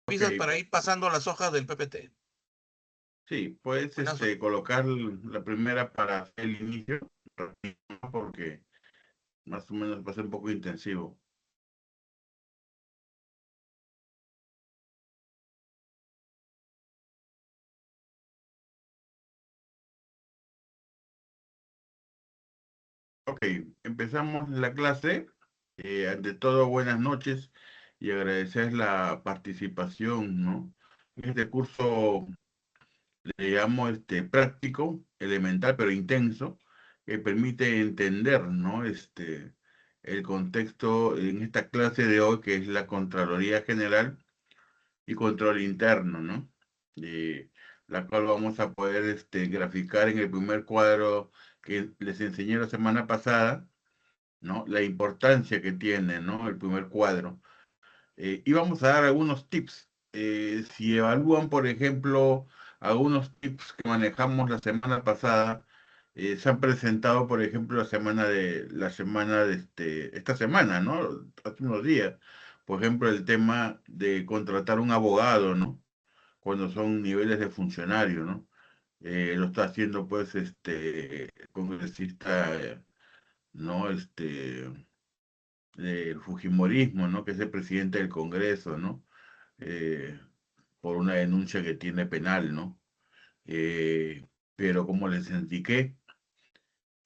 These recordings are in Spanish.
Avisas Ok, para ir pasando las hojas del PPT. sí, puedes Buenazo. colocar la primera para hacer el inicio, rápido, porque más o menos va a ser un poco intensivo. Ok, empezamos la clase. Ante todo, buenas noches y agradecer la participación, ¿no? En este curso le llamo práctico, elemental, pero intenso, que permite entender, ¿no? El contexto en esta clase de hoy, que es la Contraloría General y Control Interno, ¿no? Eh, la cual vamos a poder graficar en el primer cuadro que les enseñé la semana pasada, ¿no? La importancia que tiene, ¿no? El primer cuadro. Y vamos a dar algunos tips. Si evalúan, por ejemplo, algunos tips que manejamos la semana pasada, se han presentado, por ejemplo, esta semana, ¿no? Hace unos días. Por ejemplo, el tema de contratar un abogado, ¿no? Cuando son niveles de funcionario, ¿no? Lo está haciendo, pues, congresista, ¿no? Del Fujimorismo, ¿no? Que es el presidente del Congreso, ¿no? Eh, por una denuncia que tiene penal, ¿no? Eh, pero como les indiqué,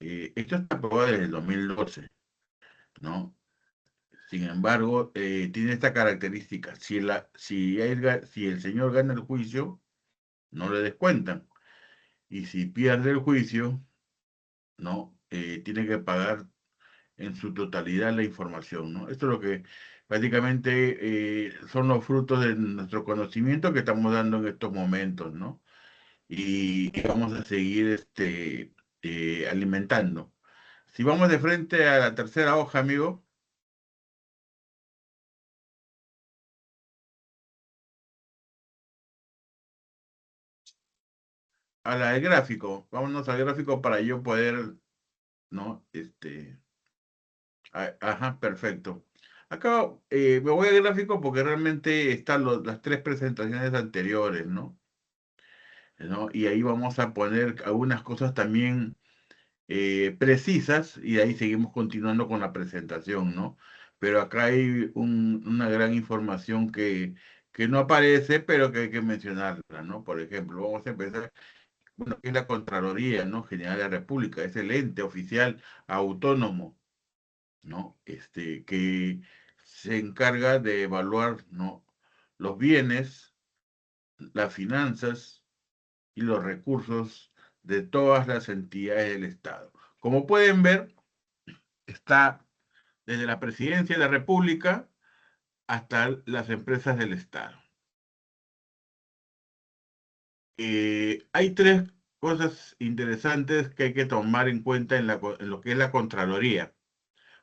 esto está aprobado desde el 2012, ¿no? Sin embargo, tiene esta característica. Si el señor gana el juicio, no le descuentan. Y si pierde el juicio, ¿no? Tiene que pagar en su totalidad la información, ¿no? Esto es lo que prácticamente son los frutos de nuestro conocimiento que estamos dando en estos momentos, ¿no? Y vamos a seguir alimentando. Si vamos de frente a la tercera hoja, amigo, a la del gráfico, vámonos al gráfico para yo poder, ¿no? Ajá, perfecto. Acá me voy al gráfico porque realmente están las tres presentaciones anteriores, ¿no? ¿No? Y ahí vamos a poner algunas cosas también precisas y de ahí seguimos continuando con la presentación, ¿no? Pero acá hay una gran información que no aparece, pero que hay que mencionarla, ¿no? Por ejemplo, vamos a empezar, bueno, que es la Contraloría, ¿no? General de la República, es el ente oficial autónomo, ¿no? Que se encarga de evaluar, ¿no? Los bienes, las finanzas y los recursos de todas las entidades del Estado. Como pueden ver, está desde la Presidencia de la República hasta las empresas del Estado. Hay tres cosas interesantes que hay que tomar en cuenta en lo que es la Contraloría.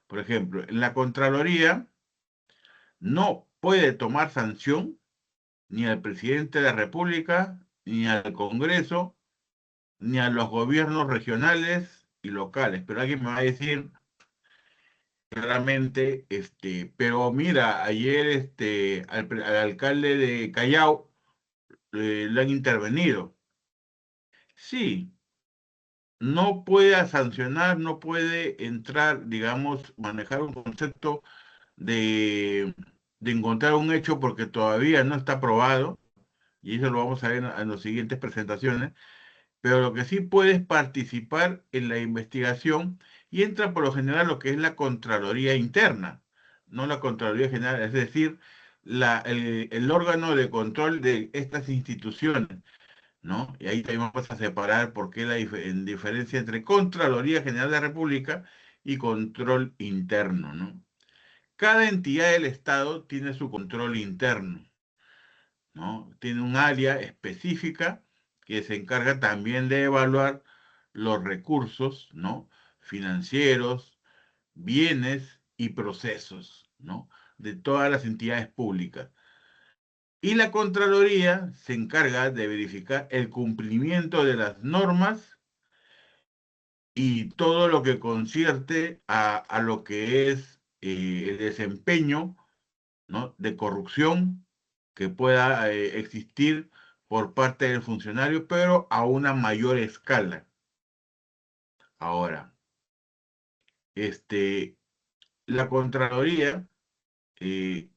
Por ejemplo, en la Contraloría no puede tomar sanción ni al presidente de la República, ni al Congreso, ni a los gobiernos regionales y locales. Pero alguien me va a decir claramente, pero mira, ayer al alcalde de Callao le han intervenido. Sí, no puede sancionar, no puede entrar, digamos, manejar un concepto de, de encontrar un hecho porque todavía no está probado, y eso lo vamos a ver en las siguientes presentaciones, pero lo que sí puede es participar en la investigación y entra por lo general lo que es la Contraloría Interna, no la Contraloría General, es decir, el órgano de control de estas instituciones, ¿no? Y ahí también vamos a separar por qué en diferencia entre Contraloría General de la República y control interno, ¿no? Cada entidad del Estado tiene su control interno, ¿no? Tiene un área específica que se encarga también de evaluar los recursos, ¿no? Financieros, bienes y procesos, ¿no? De todas las entidades públicas. Y la Contraloría se encarga de verificar el cumplimiento de las normas y todo lo que concierte a lo que es el desempeño, ¿no? De corrupción que pueda existir por parte del funcionario, pero a una mayor escala. Ahora, la Contraloría eh,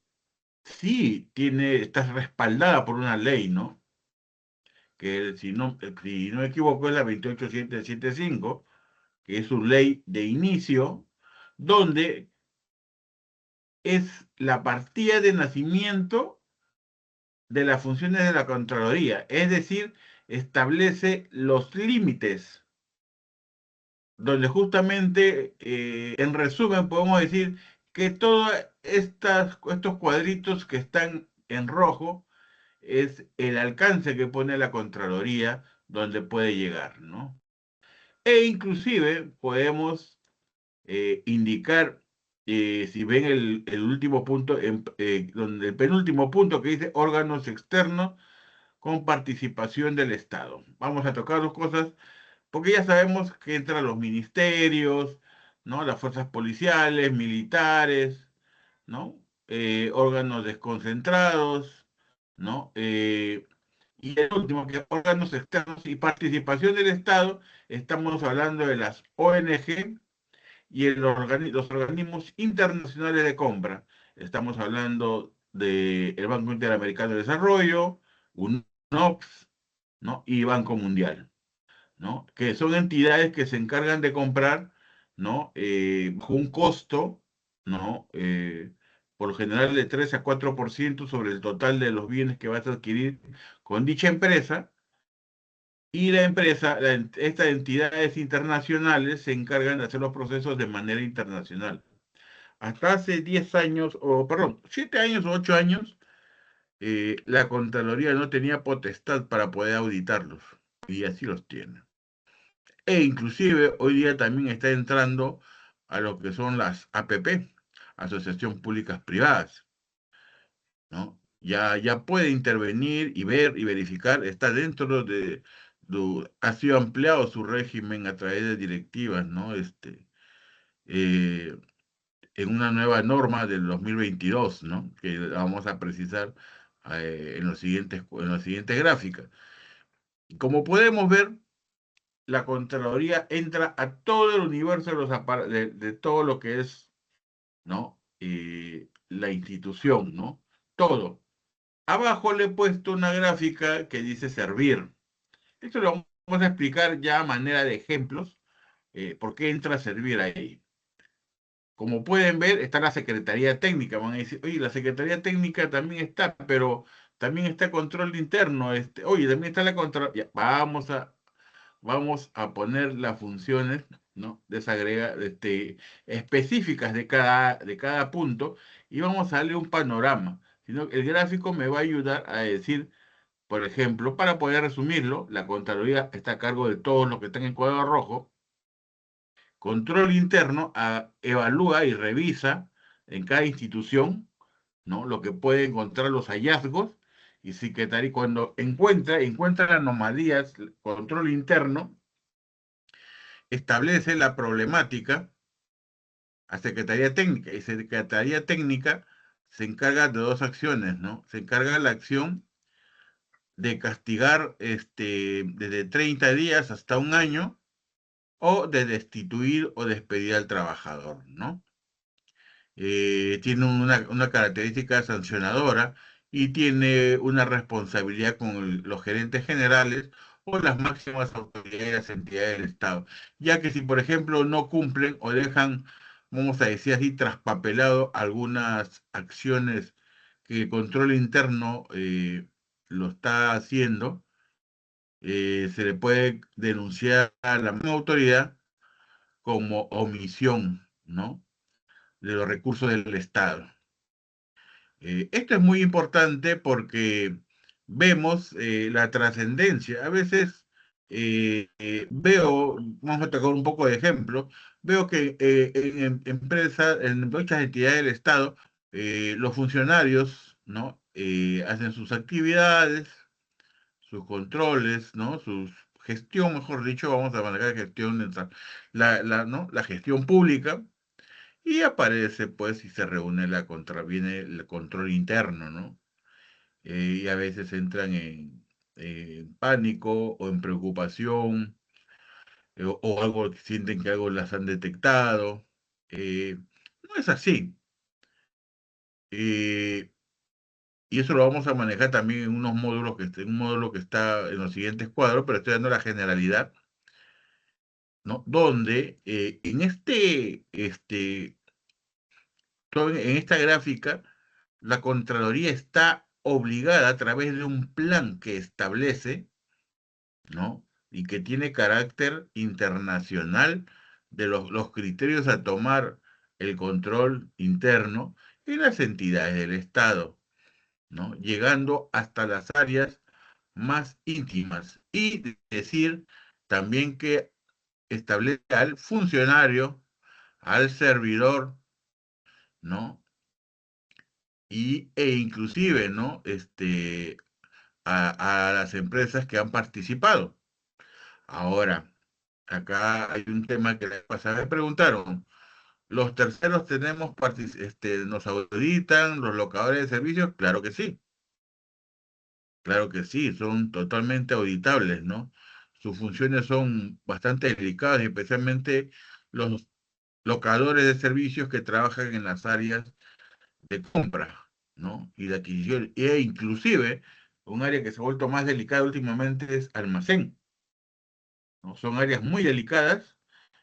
sí está respaldada por una ley, ¿no? Que si no me equivoco es la 28775, que es su ley de inicio, donde es la partida de nacimiento de las funciones de la Contraloría, es decir, establece los límites, donde justamente, en resumen, podemos decir que todos estos cuadritos que están en rojo es el alcance que pone la Contraloría donde puede llegar, ¿no? E inclusive podemos indicar, si ven el último punto, donde el penúltimo punto que dice órganos externos con participación del Estado. Vamos a tocar dos cosas, porque ya sabemos que entran los ministerios, ¿no? Las fuerzas policiales, militares, ¿no? Órganos desconcentrados, ¿no? Y el último, que órganos externos y participación del Estado, estamos hablando de las ONG y los organismos internacionales de compra. Estamos hablando del Banco Interamericano de Desarrollo, UNOPS, ¿no? Y Banco Mundial, ¿no? Que son entidades que se encargan de comprar, ¿no? Bajo un costo, ¿no? Por lo general de 3 a 4% sobre el total de los bienes que vas a adquirir con dicha empresa. Y la empresa, estas entidades internacionales se encargan de hacer los procesos de manera internacional. Hasta hace 10 años, o perdón, 7 años o 8 años, la Contraloría no tenía potestad para poder auditarlos, y así los tiene. E inclusive hoy día también está entrando a lo que son las APP, Asociación Públicas Privadas, ¿no? Ya puede intervenir y ver y verificar, está dentro ha sido ampliado su régimen a través de directivas, ¿no? Eh, en una nueva norma del 2022, ¿no? Que la vamos a precisar en las siguientes gráficas. Como podemos ver, la Contraloría entra a todo el universo de todo lo que es, ¿no? La institución, ¿no? Todo. Abajo le he puesto una gráfica que dice servir. Esto lo vamos a explicar ya a manera de ejemplos, por qué entra a servir ahí. Como pueden ver, está la Secretaría Técnica. Van a decir, oye, la Secretaría Técnica también está, pero también está control interno. Oye, también está la control. Ya, vamos a poner las funciones, ¿no? Específicas de cada punto, y vamos a darle un panorama. Sino el gráfico me va a ayudar a decir, por ejemplo, para poder resumirlo, la Contraloría está a cargo de todos los que están en cuadro rojo. Control interno evalúa y revisa en cada institución, ¿no? Lo que puede encontrar los hallazgos, y secretaría, cuando encuentra anomalías, control interno establece la problemática a Secretaría Técnica, y Secretaría Técnica se encarga de dos acciones, ¿no? Se encarga de la acción de castigar desde 30 días hasta un año, o de destituir o despedir al trabajador, ¿no? Tiene una característica sancionadora, y tiene una responsabilidad con los gerentes generales o las máximas autoridades de las entidades del Estado. Ya que si, por ejemplo, no cumplen o dejan, vamos a decir así, traspapelado algunas acciones que el control interno lo está haciendo, se le puede denunciar a la misma autoridad como omisión, ¿no? De los recursos del Estado. Esto es muy importante porque vemos la trascendencia. A veces vamos a tocar un poco de ejemplo, veo que en empresas, en muchas entidades del Estado, los funcionarios, ¿no? Hacen sus actividades, sus controles, ¿no? Su gestión, mejor dicho, vamos a manejar gestión, ¿no? La gestión pública. Y aparece, pues, y se reúne viene el control interno, ¿no? y a veces entran en pánico o en preocupación, o algo que sienten que algo las han detectado. No es así. Eh, y eso lo vamos a manejar también en unos módulos en un módulo que está en los siguientes cuadros, pero estoy dando la generalidad, ¿no? Donde en esta gráfica, la Contraloría está obligada a través de un plan que establece, ¿no? Y que tiene carácter internacional de los criterios a tomar el control interno en las entidades del Estado, ¿no? Llegando hasta las áreas más íntimas. Y decir también que establece al funcionario, al servidor, ¿no? E inclusive, ¿no? A las empresas que han participado. Ahora, acá hay un tema que la vez pasada me preguntaron. ¿Los terceros nos auditan, los locadores de servicios? Claro que sí, son totalmente auditables, ¿no? Sus funciones son bastante delicadas, especialmente los locadores de servicios que trabajan en las áreas de compra, ¿no? Y de adquisición, e inclusive un área que se ha vuelto más delicada últimamente es almacén, ¿no? Son áreas muy delicadas,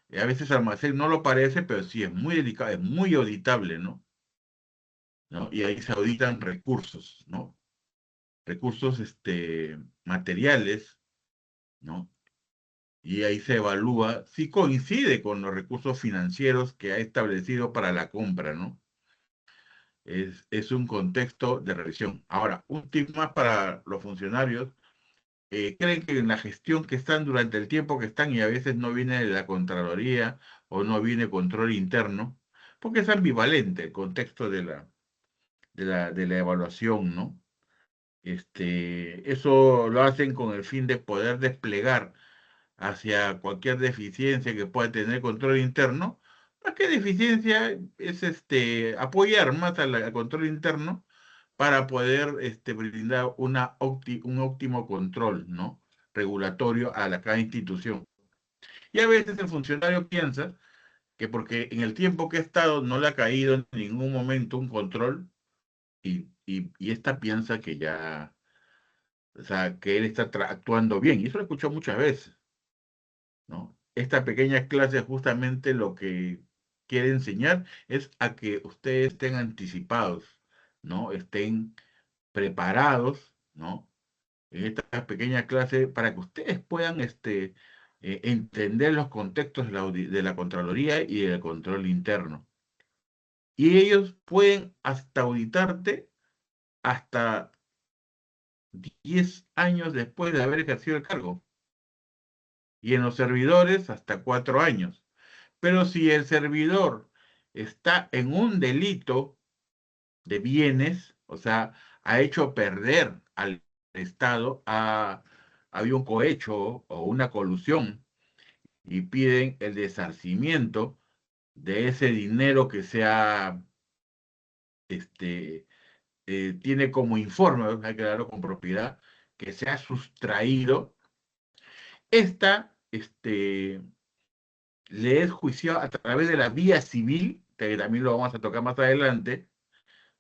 y a veces almacén no lo parece, pero sí es muy delicado, es muy auditable, ¿no? ¿No? Y ahí se auditan recursos, ¿no? Recursos materiales, ¿no? Y ahí se evalúa si coincide con los recursos financieros que ha establecido para la compra, ¿no? Es un contexto de revisión. Ahora, un tip más para los funcionarios. Creen que en la gestión que están durante el tiempo que están y a veces no viene de la Contraloría o no viene control interno, porque es ambivalente el contexto de la evaluación, ¿no? Eso lo hacen con el fin de poder desplegar hacia cualquier deficiencia que pueda tener control interno. Más que deficiencia es apoyar más al control interno para poder brindar un óptimo control, ¿no? Regulatorio a cada institución. Y a veces el funcionario piensa que porque en el tiempo que ha estado no le ha caído en ningún momento un control y esta piensa que ya, o sea, que él está actuando bien. Y eso lo he escuchado muchas veces, ¿no? Esta pequeña clase justamente lo que quiere enseñar es a que ustedes estén anticipados, ¿no? Estén preparados, ¿no? En esta pequeña clase para que ustedes puedan entender los contextos de la Contraloría y del control interno. Y ellos pueden hasta auditarte hasta 10 años después de haber ejercido el cargo. Y en los servidores hasta 4 años. Pero si el servidor está en un delito de bienes, o sea, ha hecho perder al Estado, había un cohecho o una colusión y piden el desarcimiento de ese dinero que tiene como informe, hay que darlo con propiedad, que se ha sustraído. Esta, le es juiciado a través de la vía civil, que también lo vamos a tocar más adelante,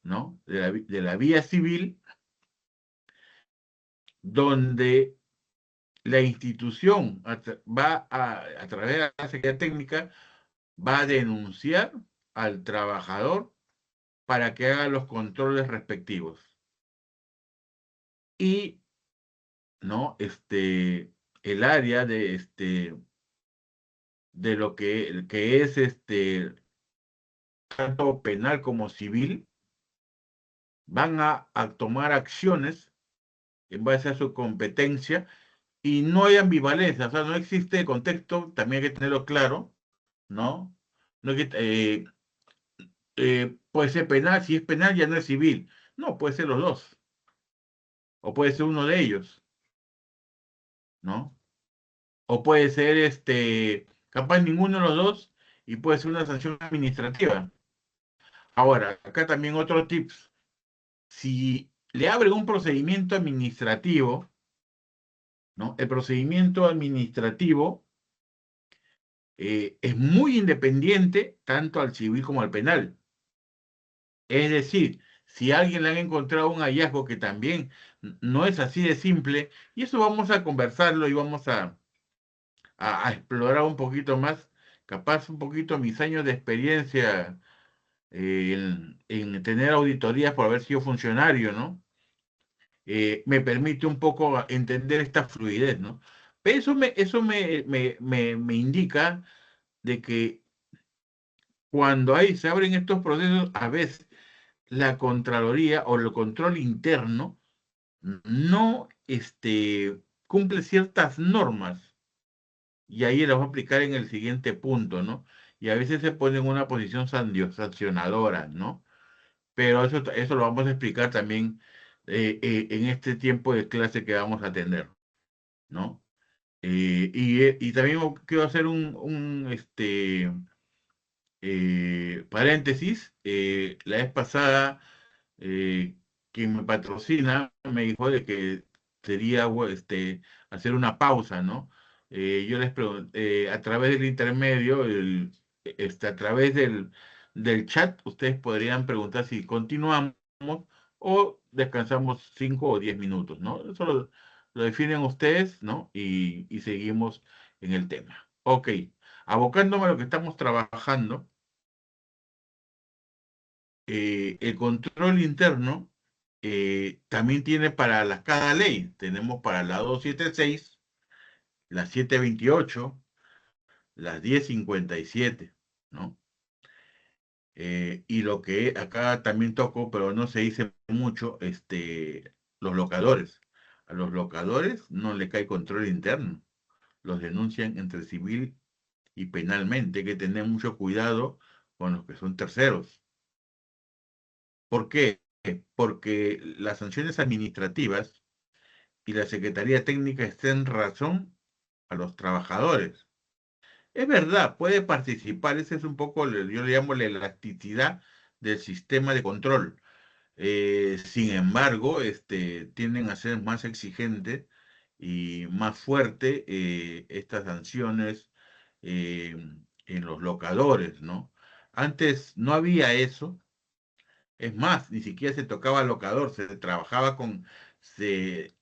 ¿no? De la vía civil, donde la institución a través de la Secretaría Técnica, va a denunciar al trabajador para que haga los controles respectivos. Y, ¿no? El área de lo que es tanto penal como civil, van a tomar acciones en base a su competencia y no hay ambivalencia, o sea, no existe contexto, también hay que tenerlo claro, ¿no? No hay puede ser penal, si es penal ya no es civil, no, puede ser los dos, o puede ser uno de ellos, ¿no? O puede ser capaz ninguno de los dos y puede ser una sanción administrativa. Ahora, acá también otro tips, si le abren un procedimiento administrativo, ¿no? El procedimiento administrativo es muy independiente tanto al civil como al penal. Es decir, si a alguien le han encontrado un hallazgo que también no es así de simple, y eso vamos a conversarlo y vamos a explorar un poquito más, capaz un poquito mis años de experiencia en tener auditorías por haber sido funcionario, ¿no? Me permite un poco entender esta fluidez, ¿no? Pero eso me indica de que cuando se abren estos procesos, a veces la Contraloría o el control interno no cumple ciertas normas, y ahí las voy a aplicar en el siguiente punto, ¿no? Y a veces se pone en una posición sancionadora, ¿no? Pero eso lo vamos a explicar también en este tiempo de clase que vamos a tener, ¿no? Y también quiero hacer paréntesis. La vez pasada, eh, quien me patrocina me dijo de que sería hacer una pausa, ¿no? Yo les pregunté, a través del intermedio, a través del chat, ustedes podrían preguntar si continuamos o descansamos 5 o 10 minutos, ¿no? Eso lo definen ustedes, ¿no? Y seguimos en el tema. Ok, abocándome a lo que estamos trabajando, el control interno también tiene para cada ley. Tenemos para la 276, la 728, las 1057, ¿no? Y lo que acá también toco, pero no se dice mucho, los locadores. A los locadores no le cae control interno. Los denuncian entre civil y penalmente. Hay que tener mucho cuidado con los que son terceros. ¿Por qué? Porque las sanciones administrativas y la Secretaría Técnica estén razón a los trabajadores. Es verdad, puede participar, ese es un poco, yo le llamo la elasticidad del sistema de control. Sin embargo, tienden a ser más exigentes y más fuertes estas sanciones eh, en los locadores, ¿no? Antes no había eso. Es más, ni siquiera se tocaba locador, se trabajaba se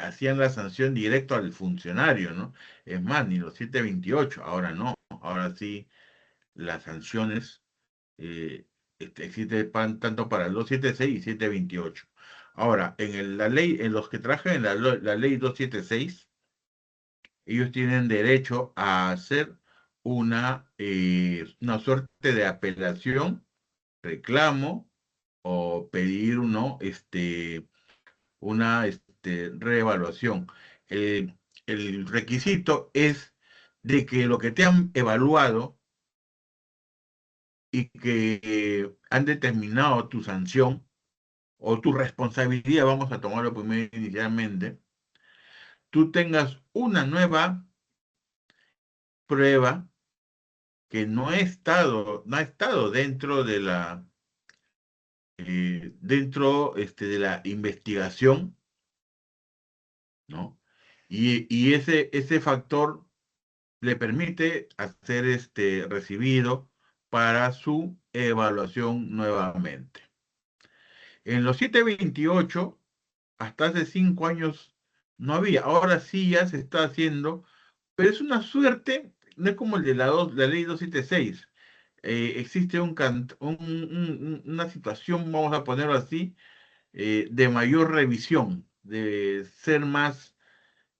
hacían la sanción directo al funcionario, ¿no? Es más, ni los 728, ahora no, ahora sí las sanciones existen tanto para el 276 y 728. Ahora, la ley, en los que trabajan en la ley 276, ellos tienen derecho a hacer una suerte de apelación, reclamo o pedir una reevaluación. El requisito es de que lo que te han evaluado y que han determinado tu sanción o tu responsabilidad, vamos a tomarlo primero inicialmente, tú tengas una nueva prueba que no ha estado dentro de la investigación, ¿no? Y ese factor le permite hacer recibido para su evaluación nuevamente. En los 728, hasta hace 5 años no había, ahora sí ya se está haciendo, pero es una suerte, no es como el de la ley 276. Existe una situación, vamos a ponerlo así, de mayor revisión, de ser más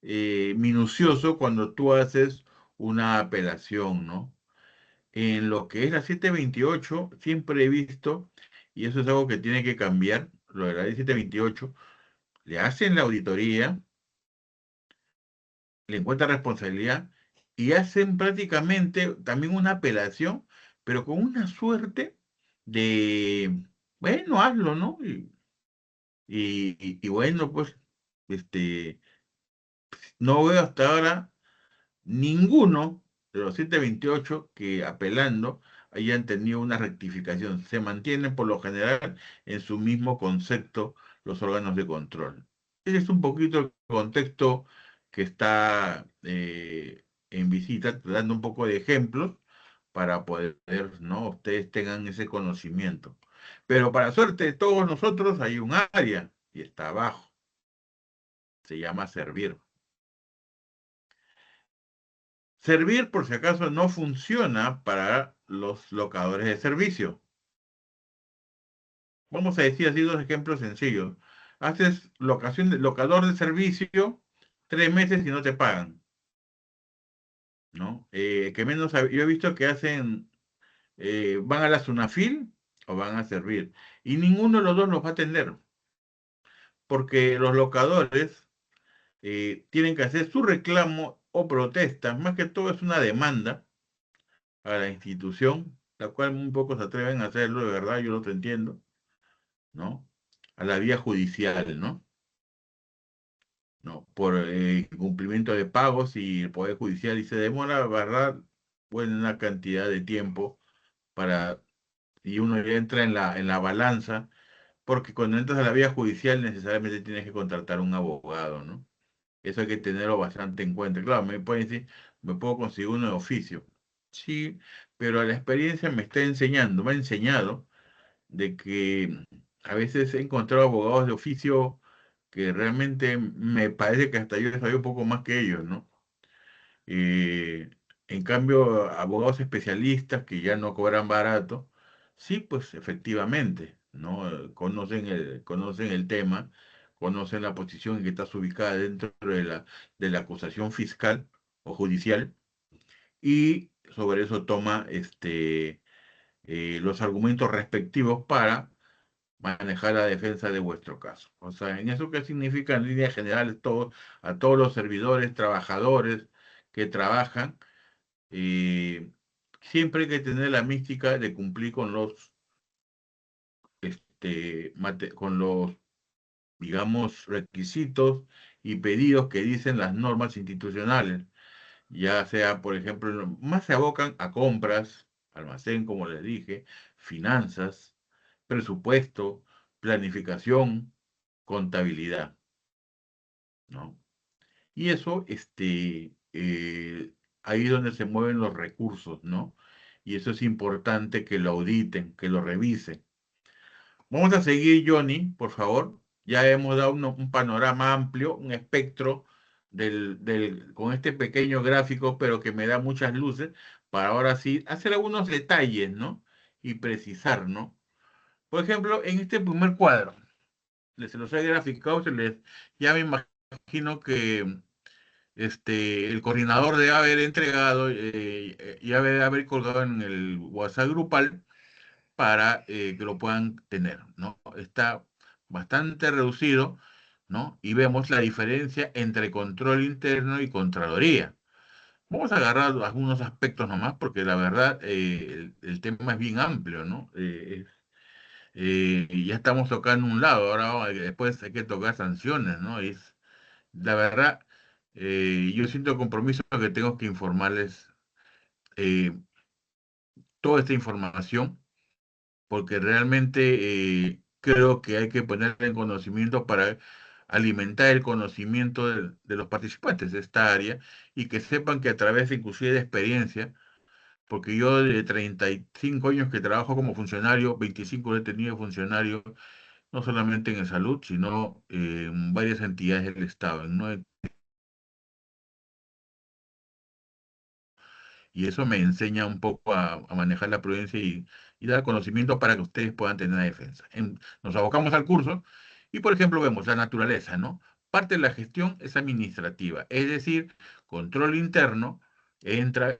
minucioso cuando tú haces una apelación, ¿no? En lo que es la 728, siempre he visto, y eso es algo que tiene que cambiar, lo de la ley 728, le hacen la auditoría, le encuentran responsabilidad y hacen prácticamente también una apelación, pero con una suerte de, bueno, hazlo, ¿no? Y bueno, pues, este, no veo hasta ahora ninguno de los 728 que apelando hayan tenido una rectificación. Se mantienen por lo general en su mismo concepto los órganos de control. Ese es un poquito el contexto que está en visita, dando un poco de ejemplos para poder, ¿no? Ustedes tengan ese conocimiento. Pero para suerte de todos nosotros hay un área y está abajo. Se llama servir. Servir, por si acaso, no funciona para los locadores de servicio. Vamos a decir así dos ejemplos sencillos. Haces locador de servicio 3 meses y no te pagan, ¿no? Que menos yo he visto que hacen, van a la Sunafil o van a servir y ninguno de los dos los va a atender porque los locadores tienen que hacer su reclamo o protesta, más que todo es una demanda a la institución, la cual muy pocos se atreven a hacerlo, de verdad, yo lo entiendo, ¿no? A la vía judicial, ¿no? ¿No? Por incumplimiento de pagos y el Poder Judicial y se demora, ¿verdad? Buena cantidad de tiempo para, y uno ya entra en la balanza, porque cuando entras a la vía judicial necesariamente tienes que contratar un abogado, ¿no? Eso hay que tenerlo bastante en cuenta. Claro, me pueden decir, me puedo conseguir uno de oficio. Sí, pero la experiencia me está enseñando, me ha enseñado de que a veces he encontrado abogados de oficio que realmente me parece que hasta yo sabía un poco más que ellos, ¿no? Eh, en cambio, abogados especialistas que ya no cobran barato, sí, pues efectivamente, ¿no? Conocen el tema, conocen la posición en que estás ubicada dentro de la acusación fiscal o judicial y sobre eso toma los argumentos respectivos para manejar la defensa de vuestro caso. O sea, ¿en eso qué significa en líneas generales a todos los servidores, trabajadores que trabajan? eh, Siempre hay que tener la mística de cumplir con los, digamos, requisitos y pedidos que dicen las normas institucionales. Ya sea, por ejemplo, más se abocan a compras, almacén, como les dije, finanzas, presupuesto, planificación, contabilidad, ¿no? Y eso, ahí es donde se mueven los recursos, ¿no? Y eso es importante que lo auditen, que lo revisen. Vamos a seguir, Johnny, por favor. Ya hemos dado un panorama amplio, un espectro con este pequeño gráfico, pero que me da muchas luces, para ahora sí hacer algunos detalles, ¿no? Y precisar, ¿no? Por ejemplo, en este primer cuadro, se los he graficado, ya me imagino que el coordinador debe haber entregado y haber colgado en el WhatsApp grupal para que lo puedan tener, ¿no? Está bastante reducido, ¿no? Y vemos la diferencia entre control interno y Contraloría. Vamos a agarrar algunos aspectos nomás, porque la verdad el tema es bien amplio, ¿no? Y ya estamos tocando un lado, ahora después hay que tocar sanciones, ¿no? La verdad, yo siento el compromiso que tengo que informarles eh, toda esta información porque realmente creo que hay que ponerle en conocimiento para alimentar el conocimiento de los participantes de esta área y que sepan que a través de inclusive de experiencia, porque yo de 35 años que trabajo como funcionario, 25 he tenido funcionario, no solamente en salud, sino en varias entidades del Estado, ¿no? Y eso me enseña un poco a manejar la prudencia y dar conocimiento para que ustedes puedan tener la defensa. Nos abocamos al curso y, por ejemplo, vemos la naturaleza, ¿no? Parte de la gestión es administrativa, es decir, control interno entra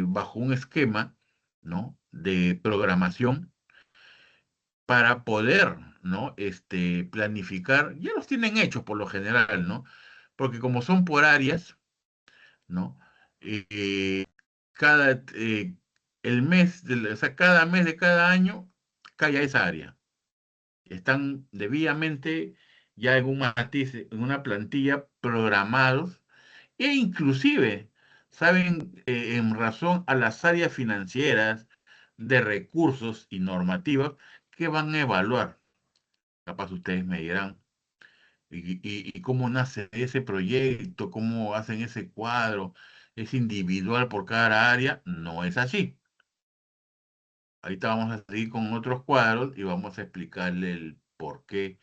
bajo un esquema, ¿no? De programación para poder, ¿no? Planificar, ya los tienen hechos por lo general, ¿no? Porque como son por áreas, ¿no? Eh, cada el mes, o sea, cada mes de cada año cae a esa área. Están debidamente ya en un matiz, en una plantilla programados e inclusive saben en razón a las áreas financieras de recursos y normativas que van a evaluar. Capaz ustedes me dirán, ¿y cómo nace ese proyecto? ¿Cómo hacen ese cuadro? ¿Es individual por cada área? No es así. Ahorita vamos a seguir con otros cuadros y vamos a explicarle el por qué,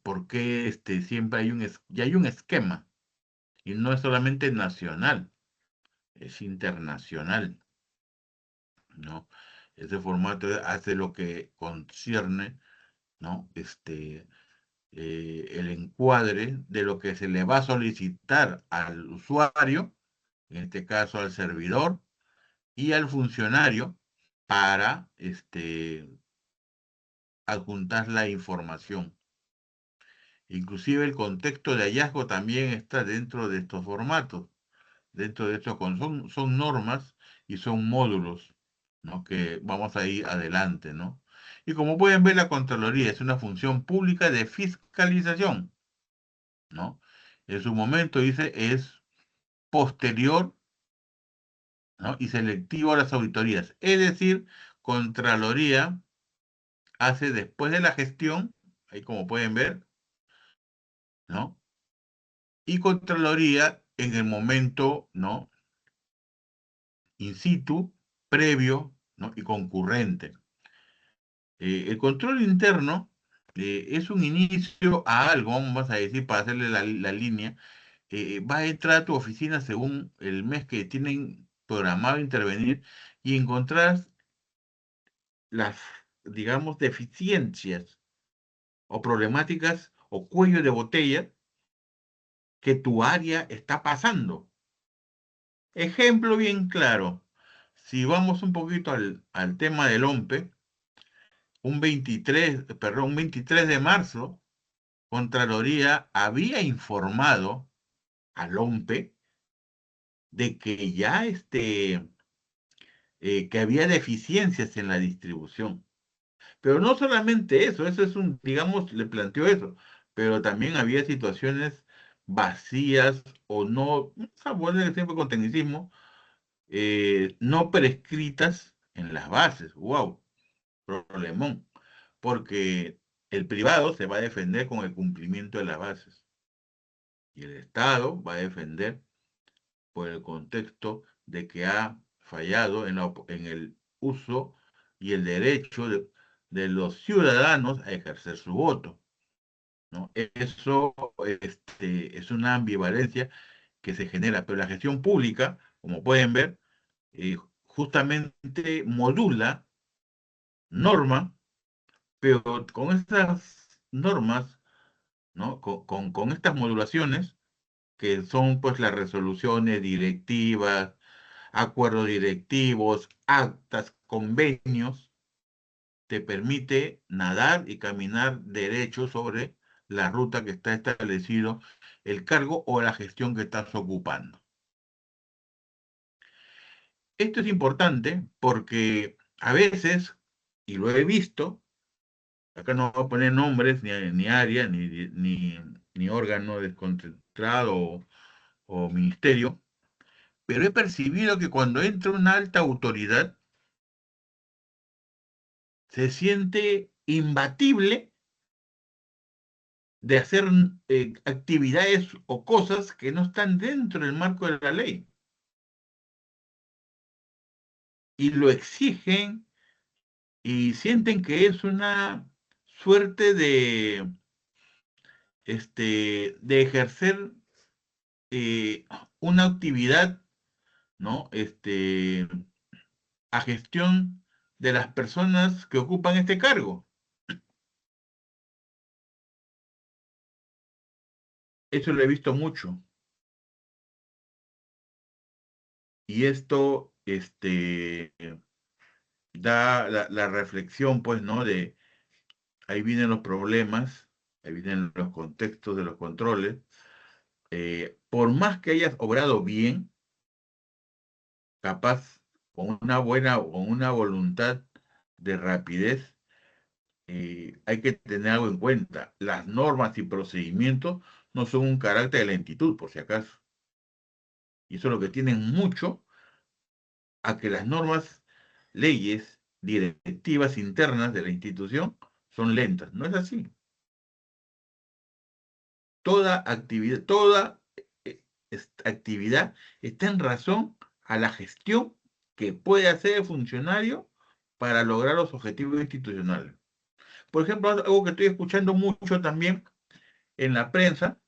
por qué siempre ya hay un esquema. Y no es solamente nacional, es internacional, ¿no? Ese formato hace lo que concierne, ¿no? El encuadre de lo que se le va a solicitar al usuario, en este caso al servidor, y al funcionario para adjuntar la información. Inclusive el contexto de hallazgo también está dentro de estos formatos, dentro de estos son normas y son módulos, ¿no? Que vamos a ir adelante, ¿no? Y como pueden ver, la Contraloría es una función pública de fiscalización, ¿no? En su momento dice es posterior, ¿no? Y selectivo a las auditorías. Es decir, Contraloría hace después de la gestión, ahí como pueden ver, ¿no? Y Contraloría en el momento, ¿no? In situ, previo, ¿no? Y concurrente. El control interno es un inicio a algo, vamos a decir, para hacerle la línea. Va a entrar a tu oficina según el mes que tienen programado intervenir y encontrar las, digamos, deficiencias o problemáticas o cuello de botella que tu área está pasando. Ejemplo bien claro. Si vamos un poquito al tema del OMPE, un 23 de marzo, Contraloría había informado al OMPE de que ya que había deficiencias en la distribución. Pero no solamente eso es digamos, le planteó eso, pero también había situaciones vacías o no, vamos a poner siempre con tecnicismo, no prescritas en las bases. ¡Wow! Problemón. Porque el privado se va a defender con el cumplimiento de las bases y el Estado va a defender por el contexto de que ha fallado en el uso y el derecho de los ciudadanos a ejercer su voto, ¿no? Eso es una ambivalencia que se genera, pero la gestión pública, como pueden ver, justamente modula, norma, pero con estas normas, ¿no? Con estas modulaciones, que son pues las resoluciones directivas, acuerdos directivos, actas, convenios, te permite nadar y caminar derecho sobre la ruta que está establecido, el cargo o la gestión que estás ocupando. Esto es importante porque a veces, y lo he visto, acá no voy a poner nombres, ni área, ni órgano desconcentrado o ministerio, pero he percibido que cuando entra una alta autoridad, se siente imbatible de hacer actividades o cosas que no están dentro del marco de la ley. Y lo exigen y sienten que es una suerte de ejercer eh, una actividad, ¿no? A gestión de las personas que ocupan este cargo. Eso lo he visto mucho. Y esto, da la reflexión, pues, ¿no? De ahí vienen los problemas, ahí vienen los contextos de los controles. Por más que hayas obrado bien, capaz, con una buena, con una voluntad de rapidez, hay que tener algo en cuenta. Las normas y procedimientos no son un carácter de lentitud, por si acaso. Y eso es lo que tienen mucho a que las normas, leyes, directivas internas de la institución son lentas. No es así. Toda actividad está en razón a la gestión que puede hacer el funcionario para lograr los objetivos institucionales. Por ejemplo, algo que estoy escuchando mucho también en la prensa,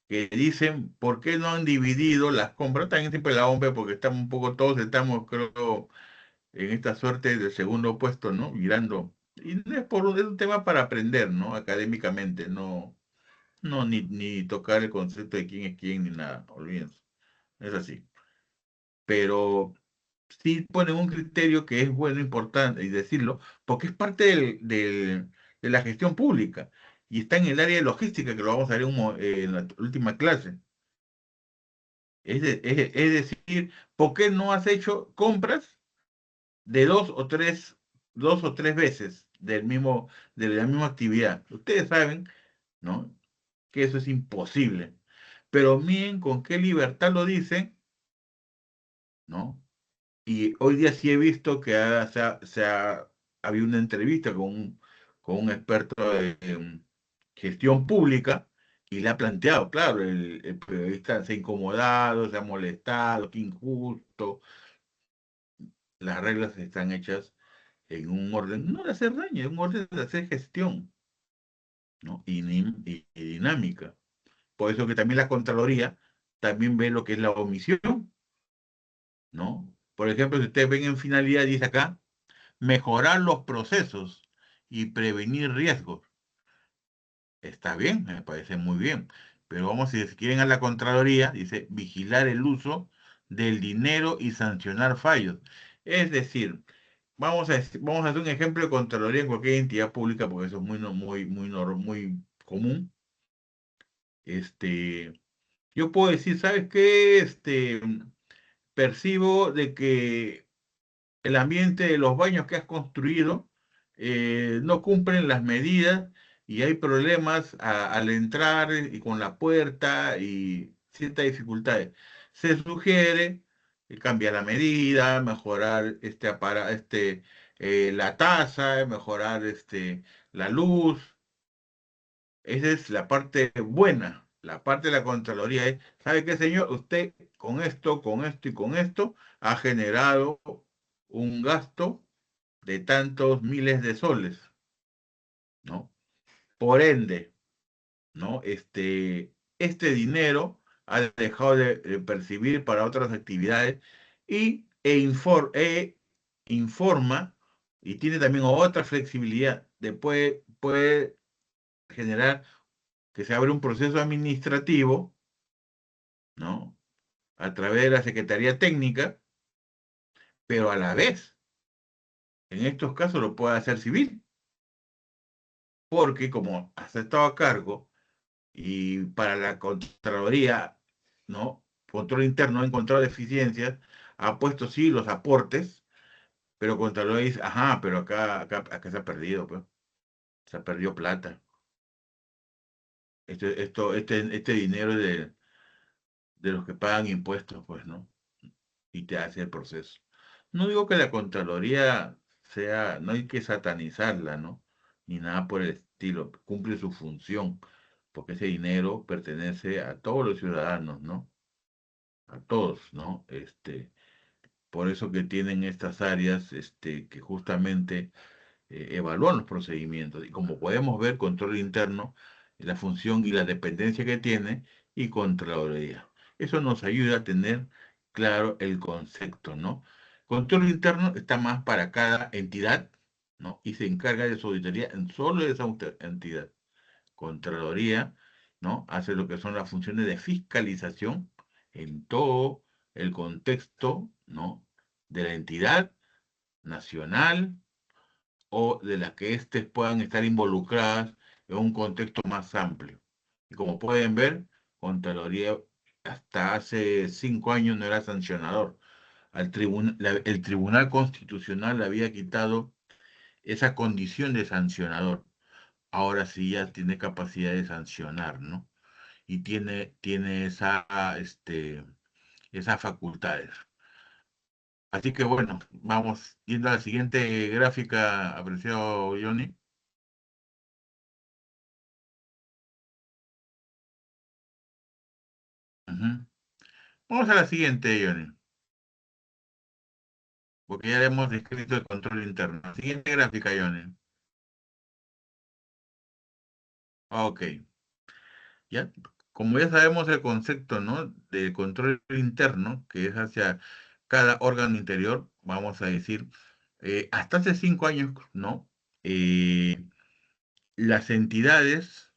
que dicen, ¿por qué no han dividido las compras? También siempre la hombre, porque estamos un poco, todos estamos, creo, en esta suerte de segundo puesto, ¿no? Mirando. Y no es es un tema para aprender, ¿no? Académicamente, no, no, ni tocar el concepto de quién es quién, ni nada, olvídense. Es así. Pero sí ponen un criterio que es bueno, importante, y decirlo, porque es parte de la gestión pública. Y está en el área de logística, que lo vamos a ver en la última clase. Es decir, ¿por qué no has hecho compras de dos o tres veces de la misma actividad? Ustedes saben, ¿no? Que eso es imposible. Pero miren con qué libertad lo dicen, ¿no? Y hoy día sí he visto que había una entrevista con un experto en gestión pública y le ha planteado, claro, el periodista se ha incomodado, se ha molestado, qué injusto, las reglas están hechas en un orden, no de hacer daño, en un orden de hacer gestión, ¿no? Y dinámica. Por eso que también la Contraloría también ve lo que es la omisión, ¿no? Por ejemplo, si ustedes ven en finalidad, dice acá, mejorar los procesos y prevenir riesgos. Está bien, me parece muy bien. Pero vamos, si quieren a la Contraloría, dice vigilar el uso del dinero y sancionar fallos. Es decir, vamos a hacer un ejemplo de Contraloría en cualquier entidad pública, porque eso es muy común. Este, yo puedo decir, ¿sabes qué? Percibo de que el ambiente de los baños que has construido no cumplen las medidas y hay problemas al entrar y con la puerta y ciertas dificultades. Se sugiere cambiar la medida, mejorar la tasa, mejorar la luz. Esa es la parte buena. La parte de la Contraloría es, ¿sabe qué, señor? Usted con esto y con esto ha generado un gasto de tantos miles de soles, ¿no? Por ende, ¿no? Este dinero ha dejado de percibir para otras actividades e informa y tiene también otra flexibilidad. Puede generar que se abre un proceso administrativo, ¿no? A través de la Secretaría Técnica, pero a la vez, en estos casos lo puede hacer civil, porque como has estado a cargo y para la Contraloría, ¿no? Control interno ha encontrado deficiencias, ha puesto sí los aportes, pero Contraloría dice, ajá, pero acá se ha perdido, pues, se perdió plata. Este dinero es de los que pagan impuestos, pues, ¿no? Y te hace el proceso. No digo que la Contraloría no hay que satanizarla, ¿no? Ni nada por el estilo, cumple su función, porque ese dinero pertenece a todos los ciudadanos, ¿no? A todos, ¿no? Por eso que tienen estas áreas, que justamente evalúan los procedimientos. Y como podemos ver, control interno, la función y la dependencia que tiene, y Contraloría. Eso nos ayuda a tener claro el concepto, ¿no? Control interno está más para cada entidad, ¿no? Y se encarga de su auditoría en solo de esa entidad. Contraloría, ¿no? Hace lo que son las funciones de fiscalización en todo el contexto, ¿no? De la entidad nacional o de las que éstes puedan estar involucradas en un contexto más amplio. Y como pueden ver, Contraloría hasta hace 5 años no era sancionador. El Tribunal Constitucional le había quitado esa condición de sancionador. Ahora sí ya tiene capacidad de sancionar, ¿no? Y tiene esas facultades. Así que bueno, vamos yendo a la siguiente gráfica, apreciado Johnny. Ujú. Vamos a la siguiente, Johnny, porque ya le hemos descrito el control interno. Siguiente gráfica, Johnny. Ok, ya. Como ya sabemos el concepto, ¿no? De control interno, que es hacia cada órgano interior, vamos a decir, hasta hace 5 años, ¿no? Eh, las entidades,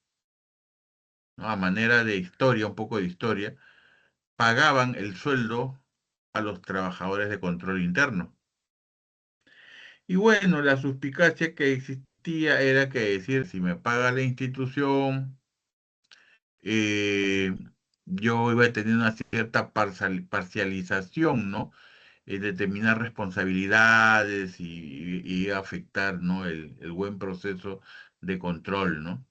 ¿no? A manera de historia, un poco de historia, pagaban el sueldo a los trabajadores de control interno. Y bueno, la suspicacia que existía era que decir, si me paga la institución, eh, yo iba a tener una cierta parcialización, ¿no? En determinar responsabilidades y afectar, ¿no? El buen proceso de control, ¿no?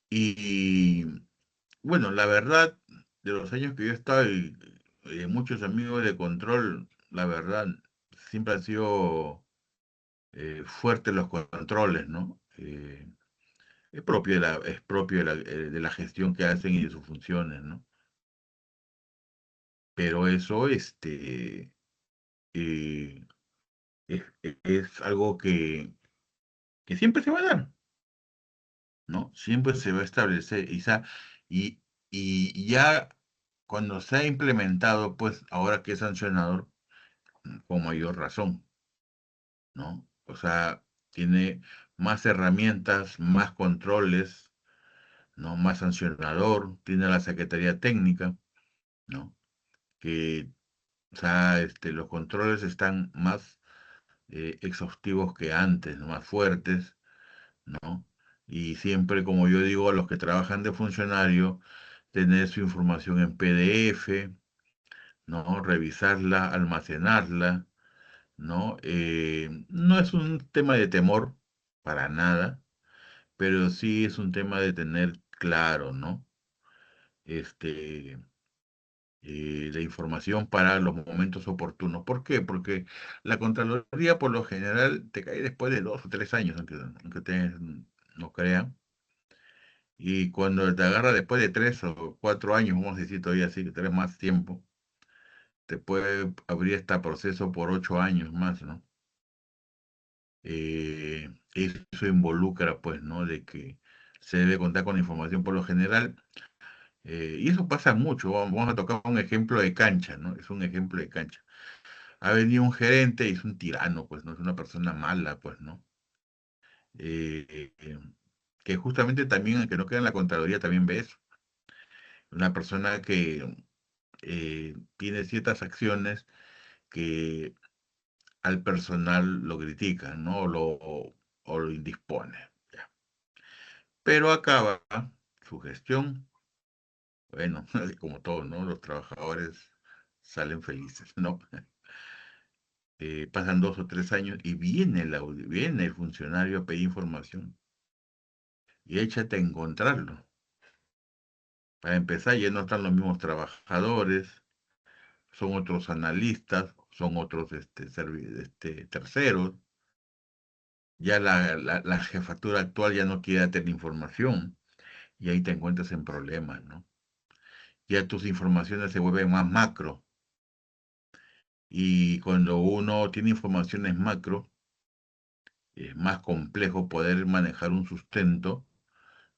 Y bueno, la verdad, de los años que yo he estado y muchos amigos de control, la verdad, siempre han sido fuertes los controles, ¿no? Es propio de la gestión que hacen y de sus funciones, ¿no? Pero eso, eh, es algo que siempre se va a dar, ¿no? Siempre se va a establecer y, y ya cuando se ha implementado, pues ahora que es sancionador, con mayor razón, ¿no? O sea, tiene más herramientas, más controles, ¿no? Más sancionador, tiene la Secretaría Técnica, ¿no? Que, o sea, los controles están más exhaustivos que antes, ¿no? Más fuertes, ¿no? Y siempre, como yo digo, a los que trabajan de funcionario, tener su información en PDF, ¿no? Revisarla, almacenarla, ¿no? No es un tema de temor para nada, pero sí es un tema de tener claro, ¿no? Este, la información para los momentos oportunos. ¿Por qué? Porque la Contraloría por lo general te cae después de 2 o 3 años, aunque ustedes no crean. Y cuando te agarra después de 3 o 4 años, vamos a decir todavía así, que tenés más tiempo, te puede abrir este proceso por 8 años más, ¿no? Eso involucra, pues, ¿no? De que se debe contar con información por lo general. Y eso pasa mucho. Vamos a tocar un ejemplo de cancha, ¿no? Es un ejemplo de cancha. Ha venido un gerente y es un tirano, pues, ¿no? Es una persona mala, pues, ¿no? Que justamente también, aunque no queda en la Contraloría, también ve eso. Una persona que tiene ciertas acciones que al personal lo critican, ¿no? O lo indispone. Ya. Pero acaba su gestión, bueno, así como todo, ¿no? Los trabajadores salen felices, ¿no? Pasan 2 o 3 años y viene el funcionario a pedir información y échate a encontrarlo. Para empezar, ya no están los mismos trabajadores, son otros analistas, son otros terceros. Ya la jefatura actual ya no quiere tener información y ahí te encuentras en problemas, ¿no? Ya tus informaciones se vuelven más macro y cuando uno tiene informaciones macro, es más complejo poder manejar un sustento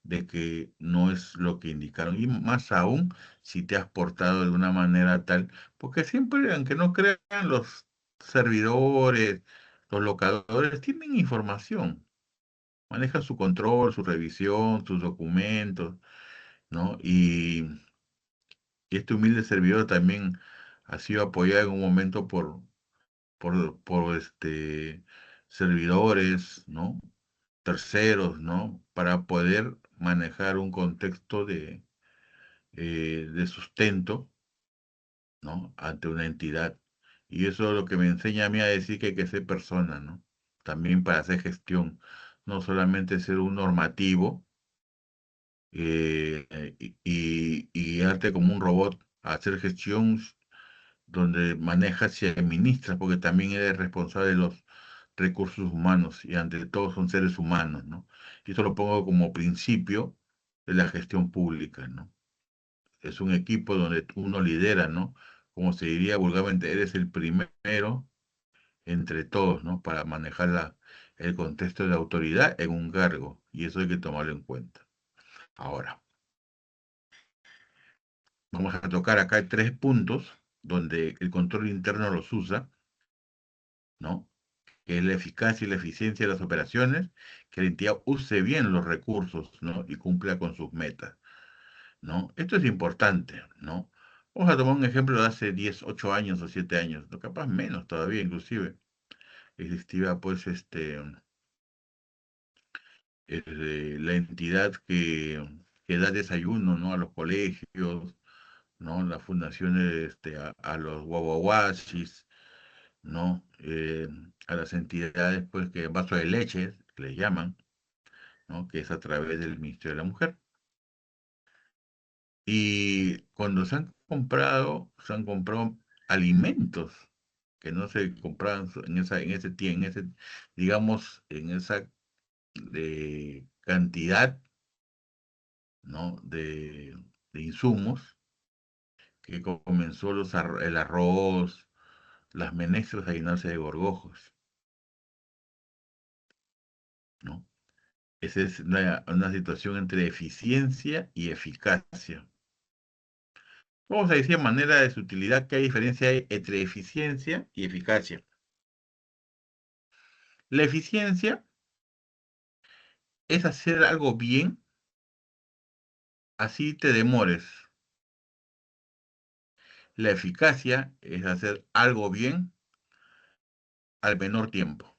de que no es lo que indicaron. Y más aún si te has portado de una manera tal, porque siempre, aunque no crean, los servidores, los locadores tienen información, manejan su control, su revisión, sus documentos, ¿no? Y este humilde servidor también ha sido apoyado en un momento por servidores, ¿no? Terceros, ¿no? Para poder manejar un contexto de sustento, ¿no? Ante una entidad. Y eso es lo que me enseña a mí a decir que hay que ser persona, ¿no? También para hacer gestión, no solamente ser un normativo y guiarte como un robot a hacer gestión donde manejas y administras, porque también eres responsable de los recursos humanos y ante todo son seres humanos, ¿no? Y eso lo pongo como principio de la gestión pública, ¿no? es un equipo donde uno lidera, ¿no? Como se diría vulgarmente, eres el primero entre todos, ¿no? Para manejar el contexto de autoridad en un cargo, y eso hay que tomarlo en cuenta. Ahora, vamos a tocar acá tres puntos donde el control interno los usa, ¿no? Que es la eficacia y la eficiencia de las operaciones, que la entidad use bien los recursos, ¿no? Y cumpla con sus metas, ¿no? Esto es importante, ¿no? Vamos a tomar un ejemplo de hace 10, 8 años o 7 años, no, capaz menos todavía, inclusive. Existía, pues, la entidad que da desayuno, ¿no? A los colegios, ¿no? Las fundaciones, a los guaguaguachis, ¿no? A las entidades, pues, que vaso de leche, que les llaman, ¿no? Que es a través del Ministerio de la Mujer. Y cuando se han comprado alimentos que no se compraban en ese tiempo, digamos, en esa cantidad, ¿no? De insumos, que comenzó el arroz, las menestras a llenarse de gorgojos, ¿no? Esa es una situación entre eficiencia y eficacia. Vamos a decir de manera de sutilidad qué diferencia hay entre eficiencia y eficacia. La eficiencia es hacer algo bien, así te demores. La eficacia es hacer algo bien al menor tiempo.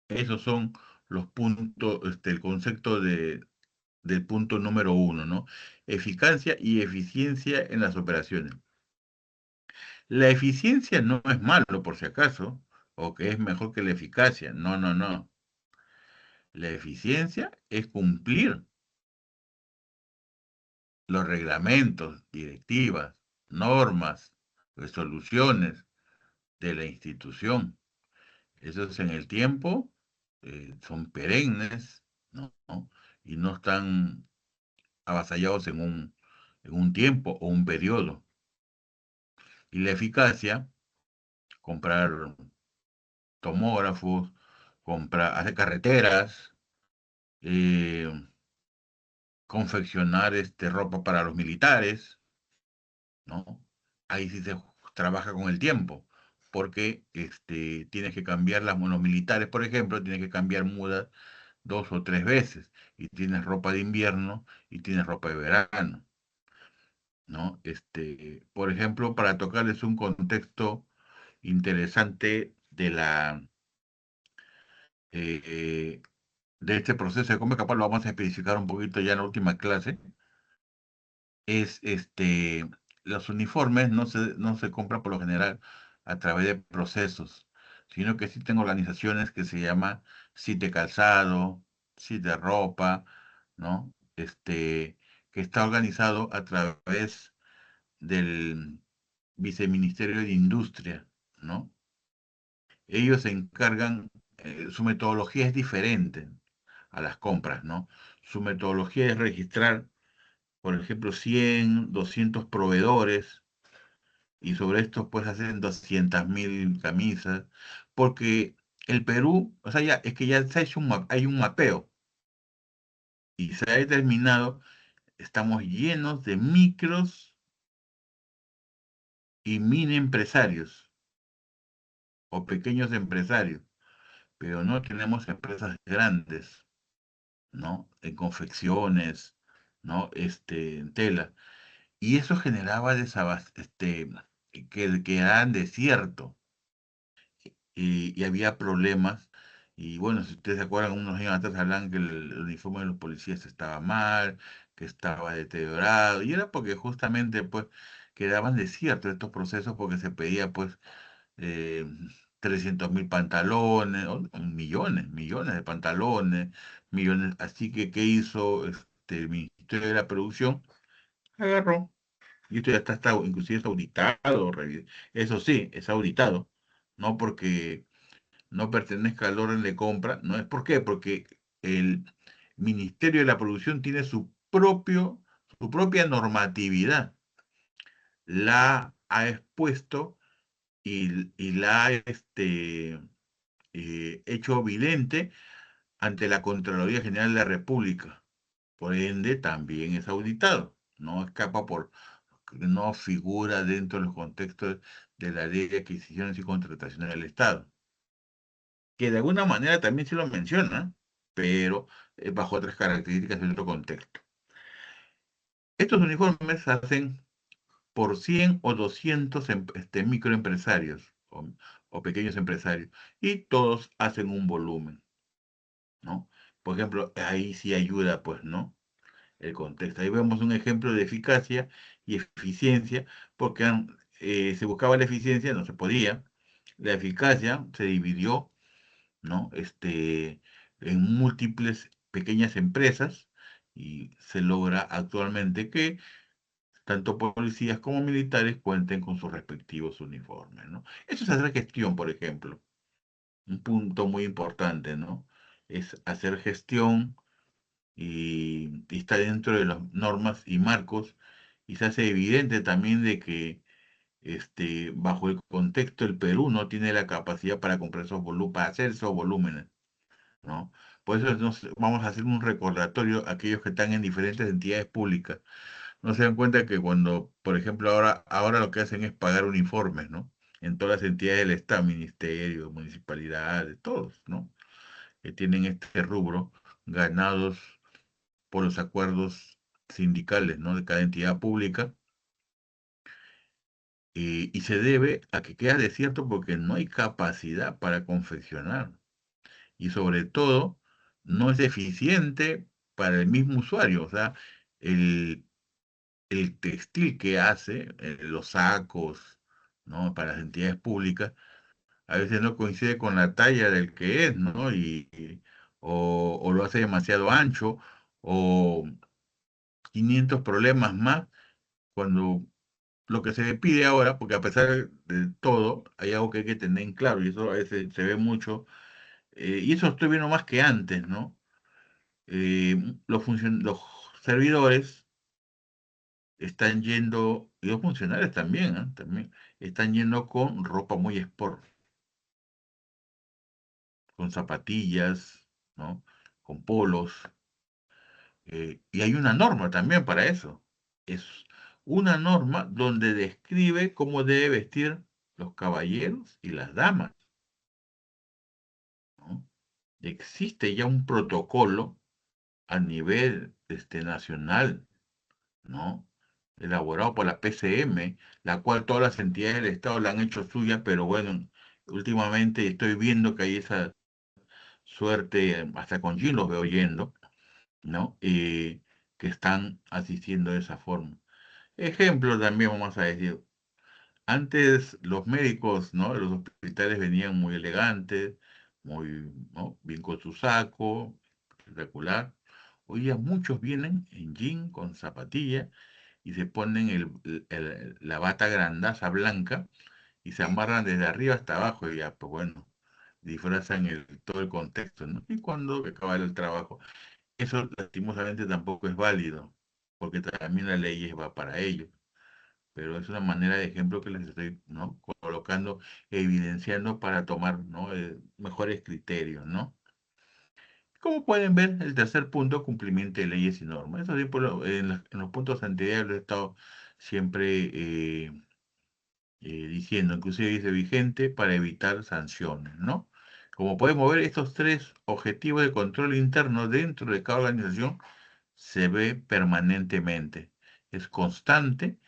Esos son los puntos, el concepto del punto número uno, ¿no? Eficacia y eficiencia en las operaciones. La eficiencia no es malo, por si acaso, o que es mejor que la eficacia. No, no, no. La eficiencia es cumplir los reglamentos, directivas, normas, resoluciones de la institución. Esos en el tiempo son perennes, ¿no? Y no están avasallados en un tiempo o un periodo. Y la eficacia, comprar tomógrafos, hacer carreteras, eh, confeccionar ropa para los militares, ¿no? Ahí sí se trabaja con el tiempo, porque tienes que cambiar los militares, por ejemplo, tienes que cambiar mudas 2 o 3 veces, y tienes ropa de invierno y tienes ropa de verano, ¿no? Por ejemplo, para tocarles un contexto interesante eh, de este proceso de compra, capaz lo vamos a especificar un poquito ya en la última clase, es los uniformes no se compran por lo general a través de procesos, sino que existen organizaciones que se llama CITE Calzado, CITE Ropa, ¿no? Que está organizado a través del Viceministerio de Industria, ¿no? Ellos se encargan, su metodología es diferente a las compras, ¿no? Su metodología es registrar, por ejemplo, 100, 200 proveedores, y sobre estos pues hacen 200.000 camisas, porque el Perú, o sea, ya, es que ya se ha hecho hay un mapeo, y se ha determinado, estamos llenos de micros y mini empresarios o pequeños empresarios, pero no tenemos empresas grandes, ¿no? En confecciones, ¿no? En tela. Y eso generaba que quedaran desierto, y había problemas. Y bueno, si ustedes se acuerdan, unos años atrás hablaban que el uniforme de los policías estaba mal, que estaba deteriorado, y era porque justamente pues quedaban desiertos estos procesos, porque se pedía pues eh, 300.000 pantalones, millones, millones de pantalones, millones. Así que, ¿qué hizo el Ministerio de la Producción? Agarró, y esto ya inclusive está auditado, eso sí, es auditado, no porque no pertenezca al orden de compra, no es por qué, porque el Ministerio de la Producción tiene su propia normatividad la ha expuesto y la ha hecho evidente ante la Contraloría General de la República. Por ende, también es auditado. No escapa no figura dentro de los contextos de la ley de adquisiciones y contrataciones del Estado, que de alguna manera también se lo menciona, pero bajo otras características en otro contexto. Estos uniformes se hacen por 100 o 200 microempresarios o pequeños empresarios, y todos hacen un volumen, ¿no? Por ejemplo, ahí sí ayuda, pues, ¿no? El contexto. Ahí vemos un ejemplo de eficacia y eficiencia, porque se buscaba la eficiencia, no se podía. La eficacia se dividió, ¿no? En múltiples pequeñas empresas, y se logra actualmente que tanto policías como militares cuenten con sus respectivos uniformes, ¿no? Eso es hacer gestión, por ejemplo. Un punto muy importante, ¿no? Es hacer gestión y está dentro de las normas y marcos, y se hace evidente también de que bajo el contexto el Perú no tiene la capacidad para comprar esos para hacer esos volúmenes, ¿no? Por eso vamos a hacer un recordatorio a aquellos que están en diferentes entidades públicas. No se dan cuenta que cuando, por ejemplo, ahora lo que hacen es pagar uniformes, ¿no? En todas las entidades del Estado, ministerios, municipalidades, todos, ¿no? Que tienen este rubro ganados por los acuerdos sindicales, ¿no? De cada entidad pública, y se debe a que queda desierto porque no hay capacidad para confeccionar, y sobre todo no es eficiente para el mismo usuario. O sea, el, el textil que hace, los sacos, ¿no? Para las entidades públicas, a veces no coincide con la talla del que es, ¿no? O lo hace demasiado ancho, o 500 problemas más, cuando lo que se le pide ahora, porque a pesar de todo, hay algo que hay que tener en claro, y eso a veces se ve mucho, y eso estoy viendo más que antes, ¿no? Los servidores están yendo, y los funcionarios también, ¿eh? También están yendo con ropa muy sport, con zapatillas, ¿no? Con polos, y hay una norma también para eso. Es una norma donde describe cómo debe vestir los caballeros y las damas, ¿no? Existe ya un protocolo a nivel nacional, ¿no? Elaborado por la PCM, la cual todas las entidades del Estado la han hecho suya, pero bueno, últimamente estoy viendo que hay esa suerte, hasta con Jin los veo yendo, ¿no? Que están asistiendo de esa forma. Ejemplo también vamos a decir, antes los médicos, ¿no? Los hospitales venían muy elegantes, muy, ¿no? Bien con su saco, espectacular. Hoy día muchos vienen en jean con zapatilla y se ponen la bata grandaza blanca y se amarran desde arriba hasta abajo, y ya, pues bueno, disfrazan todo el contexto, ¿no? Y cuando acaba el trabajo, eso lastimosamente tampoco es válido, porque también la ley va para ello, pero es una manera de ejemplo que les estoy, ¿no? Colocando, evidenciando para tomar, ¿no? Mejores criterios, ¿no? Como pueden ver, el tercer punto, cumplimiento de leyes y normas. Eso sí, en los puntos anteriores lo he estado siempre diciendo, inclusive dice vigente para evitar sanciones, ¿no? Como podemos ver, estos tres objetivos de control interno dentro de cada organización se ve permanentemente, es constante,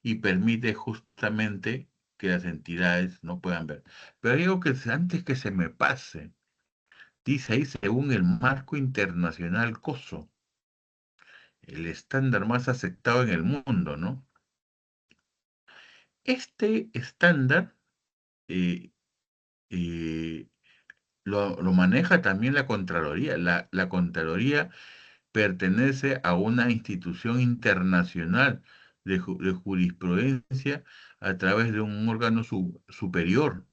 y permite justamente que las entidades no puedan ver. Pero digo que antes que se me pase, dice ahí, según el marco internacional COSO, el estándar más aceptado en el mundo, ¿no? Este estándar eh, eh, lo maneja también la Contraloría. La Contraloría pertenece a una institución internacional de jurisprudencia a través de un órgano superior.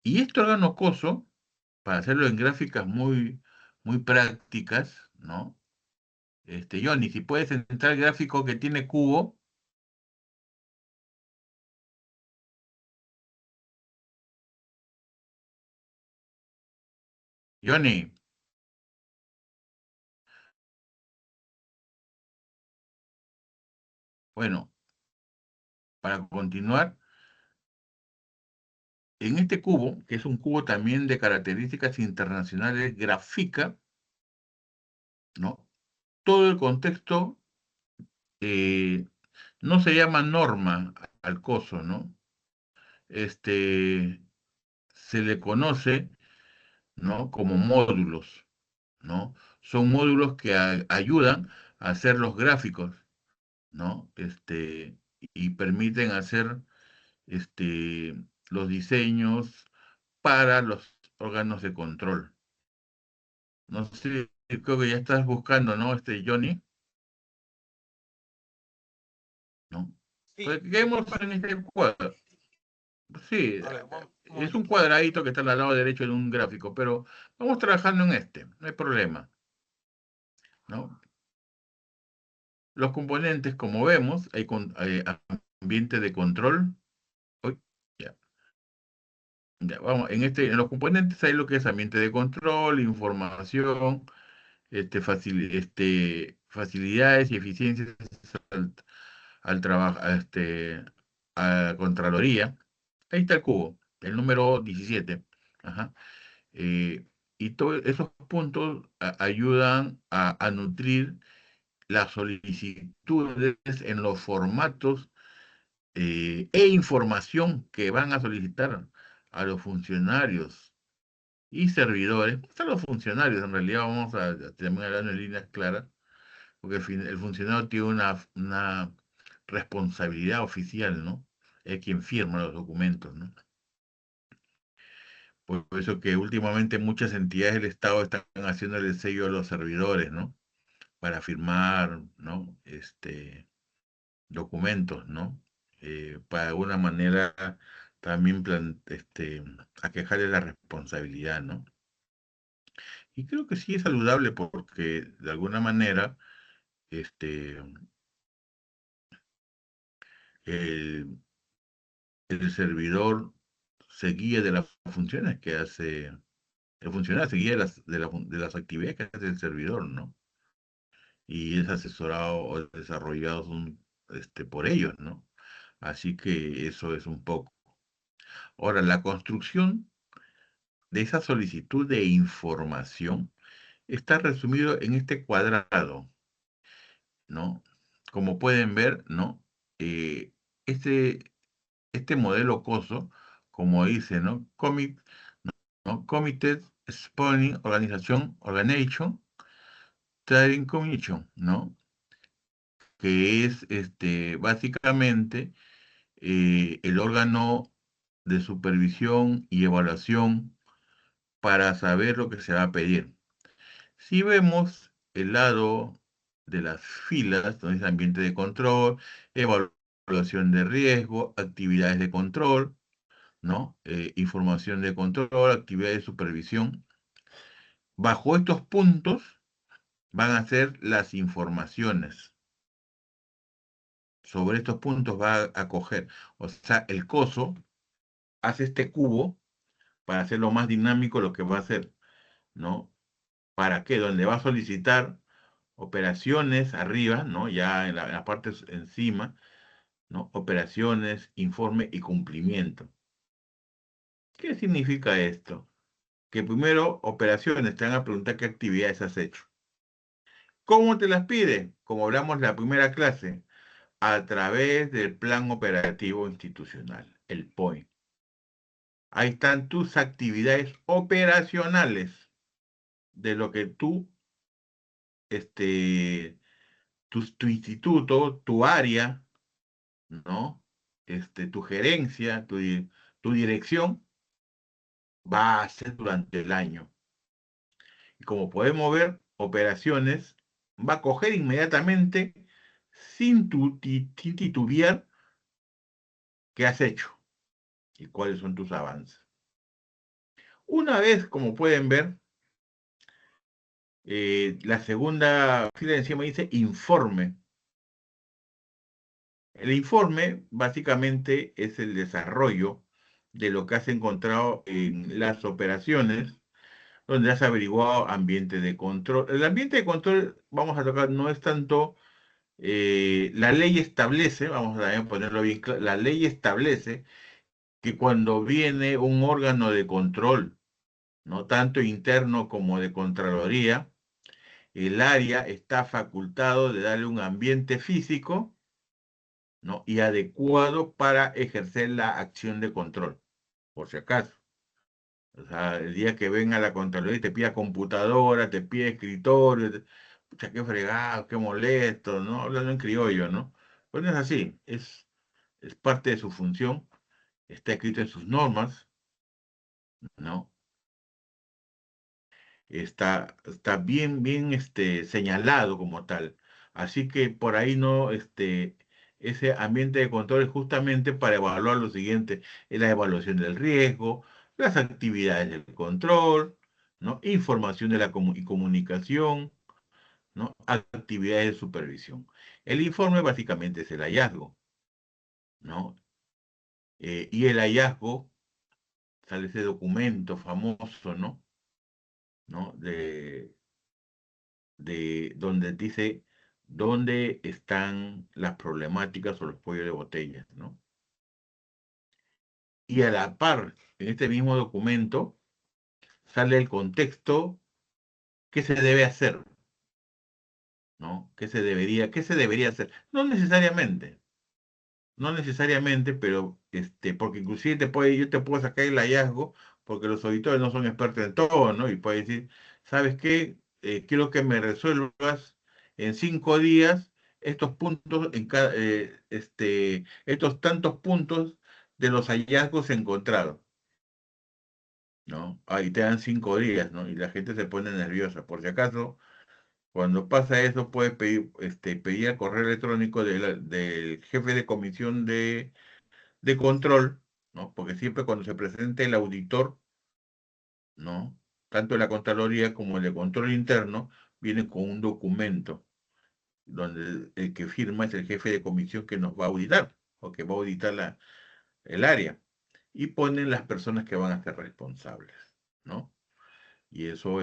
Y este órgano COSO, para hacerlo en gráficas muy, muy prácticas, ¿no? Johnny, si puedes entrar al gráfico que tiene cubo. Johnny, bueno, para continuar, en este cubo, que es un cubo también de características internacionales, grafica, ¿no? Todo el contexto, eh, no se llama norma al coso, ¿no? Se le conoce, ¿no? Como módulos, ¿no? Son módulos que ayudan a hacer los gráficos, ¿no? Y permiten hacer este, los diseños para los órganos de control. No sé, creo que ya estás buscando, ¿no? Johnny, ¿no? Sí, Pues quedemos en este cuadro. Sí, a ver, un es momento, un por favor. cuadradito que está al lado derecho de un gráfico, pero vamos trabajando en no hay problema, ¿no? Los componentes, como vemos, hay ambiente de control. Uy, ya, ya, vamos, en los componentes hay lo que es ambiente de control, información, facilidades y eficiencias al, al trabajo, a Contraloría. Ahí está el cubo, el número 17. Ajá. Eh, y todos esos puntos ayudan a nutrir las solicitudes en los formatos e información que van a solicitar a los funcionarios y servidores, a los funcionarios, en realidad vamos a terminar hablando en líneas claras, porque el funcionario tiene una responsabilidad oficial, ¿no? Es quien firma los documentos, ¿no? Por eso que últimamente muchas entidades del Estado están haciendo el sello a los servidores, ¿no? Para firmar, ¿no? Documentos, ¿no? Para alguna manera también aquejarle la responsabilidad, ¿no? Y creo que sí es saludable porque de alguna manera este, el, el servidor se guía de las funciones que hace, el funcionario se guía de las actividades que hace el servidor, ¿no? Y es asesorado o desarrollado por ellos, ¿no? Así que eso es un poco. Ahora, la construcción de esa solicitud de información está resumido en este cuadrado, ¿no? Como pueden ver, ¿no? Eh, este, este modelo COSO, como dice, ¿no? ¿no? Committed Spawning Organization, Trading Commission, ¿no? Que es básicamente el órgano de supervisión y evaluación para saber lo que se va a pedir. Si vemos el lado de las filas, donde es ambiente de control, evaluación de riesgo, actividades de control, ¿no? Información de control, actividades de supervisión. Bajo estos puntos van a ser las informaciones. Sobre estos puntos va a coger. O sea, el coso hace este cubo para hacerlo más dinámico lo que va a hacer, ¿no? ¿Para qué? Donde va a solicitar operaciones arriba, ¿no? Ya en la parte encima, ¿no? Operaciones, informe y cumplimiento. ¿Qué significa esto? Que primero operaciones te van a preguntar qué actividades has hecho. ¿Cómo te las pide? Como hablamos en la primera clase, a través del plan operativo institucional, el POI. Ahí están tus actividades operacionales de lo que tú, tu instituto, tu área, ¿no? Tu gerencia, tu dirección va a hacer durante el año. Y como podemos ver, operaciones va a coger inmediatamente sin titubear qué has hecho y cuáles son tus avances. Una vez, como pueden ver, La segunda fila de encima dice informe. El informe básicamente es el desarrollo de lo que has encontrado en las operaciones donde has averiguado ambiente de control. El ambiente de control, vamos a tocar, no es tanto, la ley establece, vamos a también ponerlo bien claro, la ley establece que cuando viene un órgano de control, no tanto interno como de Contraloría, el área está facultado de darle un ambiente físico, ¿no? Y adecuado para ejercer la acción de control, por si acaso. O sea, el día que venga la Contraloría y te pida computadora, te pide escritorio, pucha, qué fregado, qué molesto, ¿no? Hablando en criollo, ¿no? Pues no es así, es parte de su función, está escrito en sus normas, ¿no? Está bien, bien señalado como tal. Así que por ahí no, ese ambiente de control es justamente para evaluar lo siguiente, es la evaluación del riesgo, las actividades del control, ¿no? Información de la y comunicación, ¿no? Actividades de supervisión. El informe básicamente es el hallazgo, ¿no? Y el hallazgo sale ese documento famoso, ¿no? ¿No? De donde dice dónde están las problemáticas o los cuellos de botella, ¿no? Y a la par, en este mismo documento, sale el contexto, qué se debe hacer, ¿no? Qué se debería hacer? No necesariamente, pero porque inclusive yo te puedo sacar el hallazgo, porque los auditores no son expertos en todo, ¿no? Y puede decir, ¿sabes qué? Quiero que me resuelvas en 5 días estos puntos estos tantos puntos de los hallazgos encontrados, ¿no? Ahí te dan 5 días, ¿no? Y la gente se pone nerviosa. Por si acaso, cuando pasa eso, puedes pedir al correo electrónico del jefe de comisión de control, ¿no? Porque siempre cuando se presente el auditor, ¿no? Tanto la Contraloría como el de control interno, viene con un documento donde el que firma es el jefe de comisión que nos va a auditar o que va a auditar el área. Y ponen las personas que van a ser responsables, ¿no? Y eso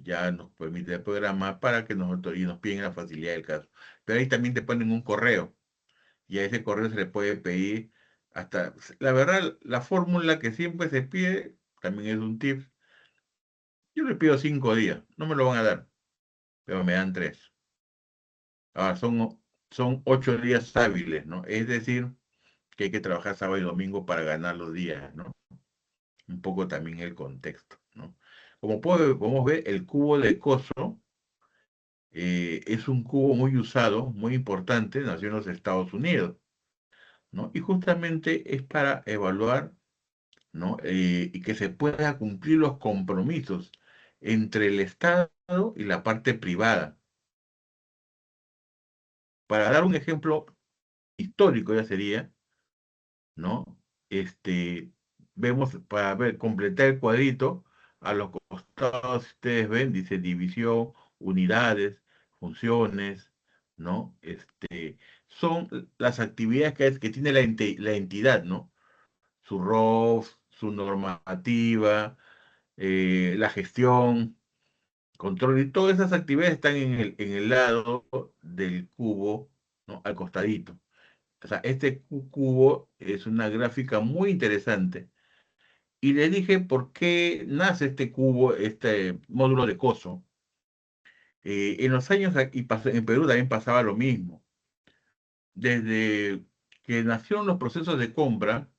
ya nos permite programar para que nosotros y nos piden la facilidad del caso. Pero ahí también te ponen un correo y a ese correo se le puede pedir hasta, la verdad, la fórmula que siempre se pide, también es un tip. Yo le pido 5 días, no me lo van a dar, pero me dan 3. Ahora, son 8 días hábiles, ¿no? Es decir, que hay que trabajar sábado y domingo para ganar los días, ¿no? Un poco también el contexto, ¿no? Como podemos ver, el cubo de Coso es un cubo muy usado, muy importante, nació en los Estados Unidos, ¿no? Y justamente es para evaluar, ¿no? Y que se pueda cumplir los compromisos entre el Estado y la parte privada. Para dar un ejemplo histórico ya sería, ¿no? Vemos para ver, completar el cuadrito, a los costados, si ustedes ven, dice división, unidades, funciones, ¿no? Son las actividades que tiene la entidad, ¿no? Su ROF, su normativa, la gestión, control, y todas esas actividades están en el lado del cubo, ¿no? Al costadito. O sea, este cubo es una gráfica muy interesante. Y le dije por qué nace este cubo, este módulo de coso. En los años, en Perú también pasaba lo mismo. Desde que nacieron los procesos de compra,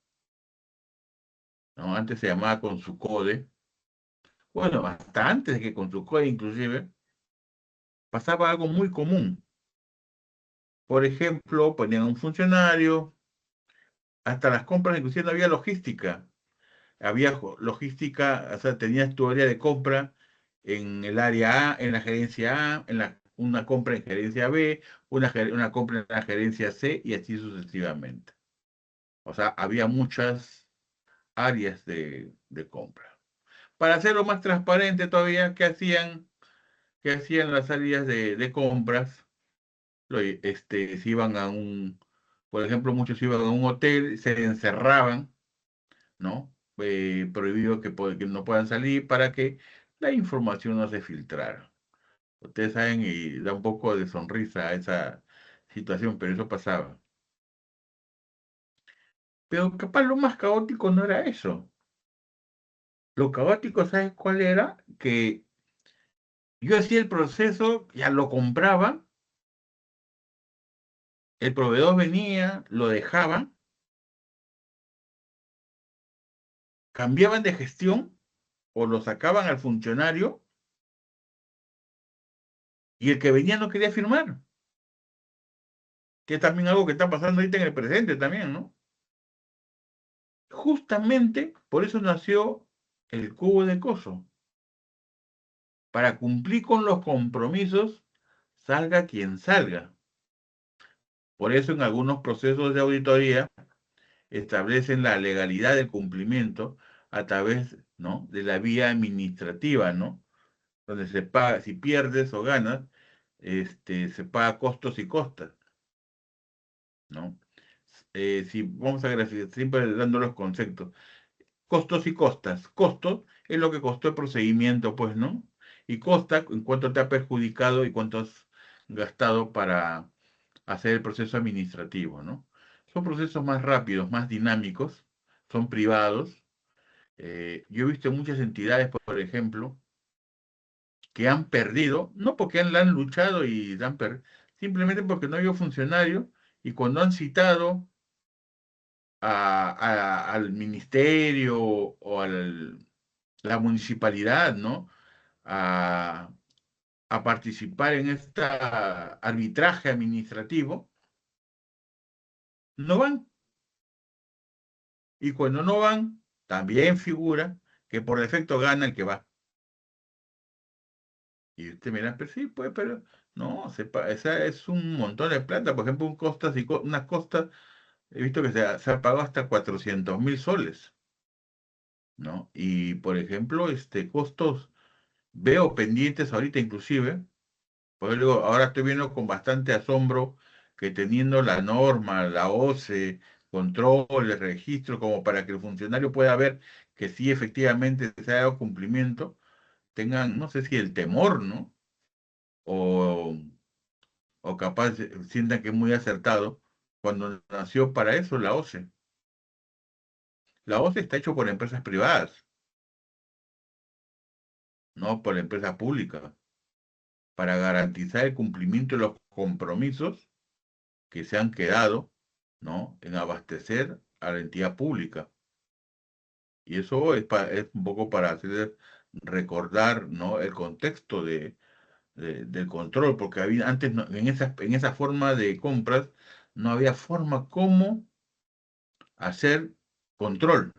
¿no? Antes se llamaba con su code, bueno, hasta antes de que con su code inclusive, pasaba algo muy común. Por ejemplo, ponían un funcionario, hasta las compras inclusive no había logística. Había logística, o sea, tenías tu área de compra en el área A, en la gerencia A, una compra en gerencia B, una compra en la gerencia C y así sucesivamente. O sea, había muchas áreas de compra. Para hacerlo más transparente todavía, ¿qué hacían? que hacían las áreas de compras, se iban por ejemplo, muchos iban a un hotel, se encerraban, ¿no? Prohibido que no puedan salir para que la información no se filtrara. Ustedes saben, y da un poco de sonrisa a esa situación, pero eso pasaba. Pero capaz lo más caótico no era eso. Lo caótico, ¿sabes cuál era? Que yo hacía el proceso, ya lo compraba, el proveedor venía, lo dejaba, cambiaban de gestión o lo sacaban al funcionario y el que venía no quería firmar, que es también algo que está pasando ahorita en el presente también, ¿no? Justamente por eso nació el cubo de coso, para cumplir con los compromisos, salga quien salga. Por eso en algunos procesos de auditoría establecen la legalidad del cumplimiento a través, ¿no?, de la vía administrativa, ¿no? Donde se paga, si pierdes o ganas, se paga costos y costas, ¿no? Si vamos a graficar, siempre dando los conceptos, costos y costas. Costos es lo que costó el procedimiento, pues, ¿no? Y costa en cuánto te ha perjudicado y cuánto has gastado para hacer el proceso administrativo, ¿no? Son procesos más rápidos, más dinámicos, son privados. Yo he visto muchas entidades, por ejemplo, que han perdido, no porque la han luchado y han perdido, simplemente porque no había funcionario y cuando han citado al ministerio o a la municipalidad, ¿no? A, a participar en este arbitraje administrativo, no van. Y cuando no van, también figura que por defecto gana el que va. Y usted mira, pero sí, pues, pero no, esa es un montón de plata. Por ejemplo, unas costas, he visto que se ha pagado hasta 400.000 soles, ¿no? Y por ejemplo, costos, veo pendientes ahorita inclusive, por eso digo, ahora estoy viendo con bastante asombro que teniendo la norma, la OCE, controles, registro, como para que el funcionario pueda ver que sí efectivamente se ha dado cumplimiento, tengan, no sé si el temor, ¿no? O, o capaz sientan que es muy acertado cuando nació para eso la OCE. La OCE está hecho por empresas privadas, no por empresas públicas, para garantizar el cumplimiento de los compromisos que se han quedado, ¿no?, en abastecer a la entidad pública. Y eso es un poco para hacer recordar, ¿no?, el contexto del control, porque antes en esa forma de compras no había forma como hacer control.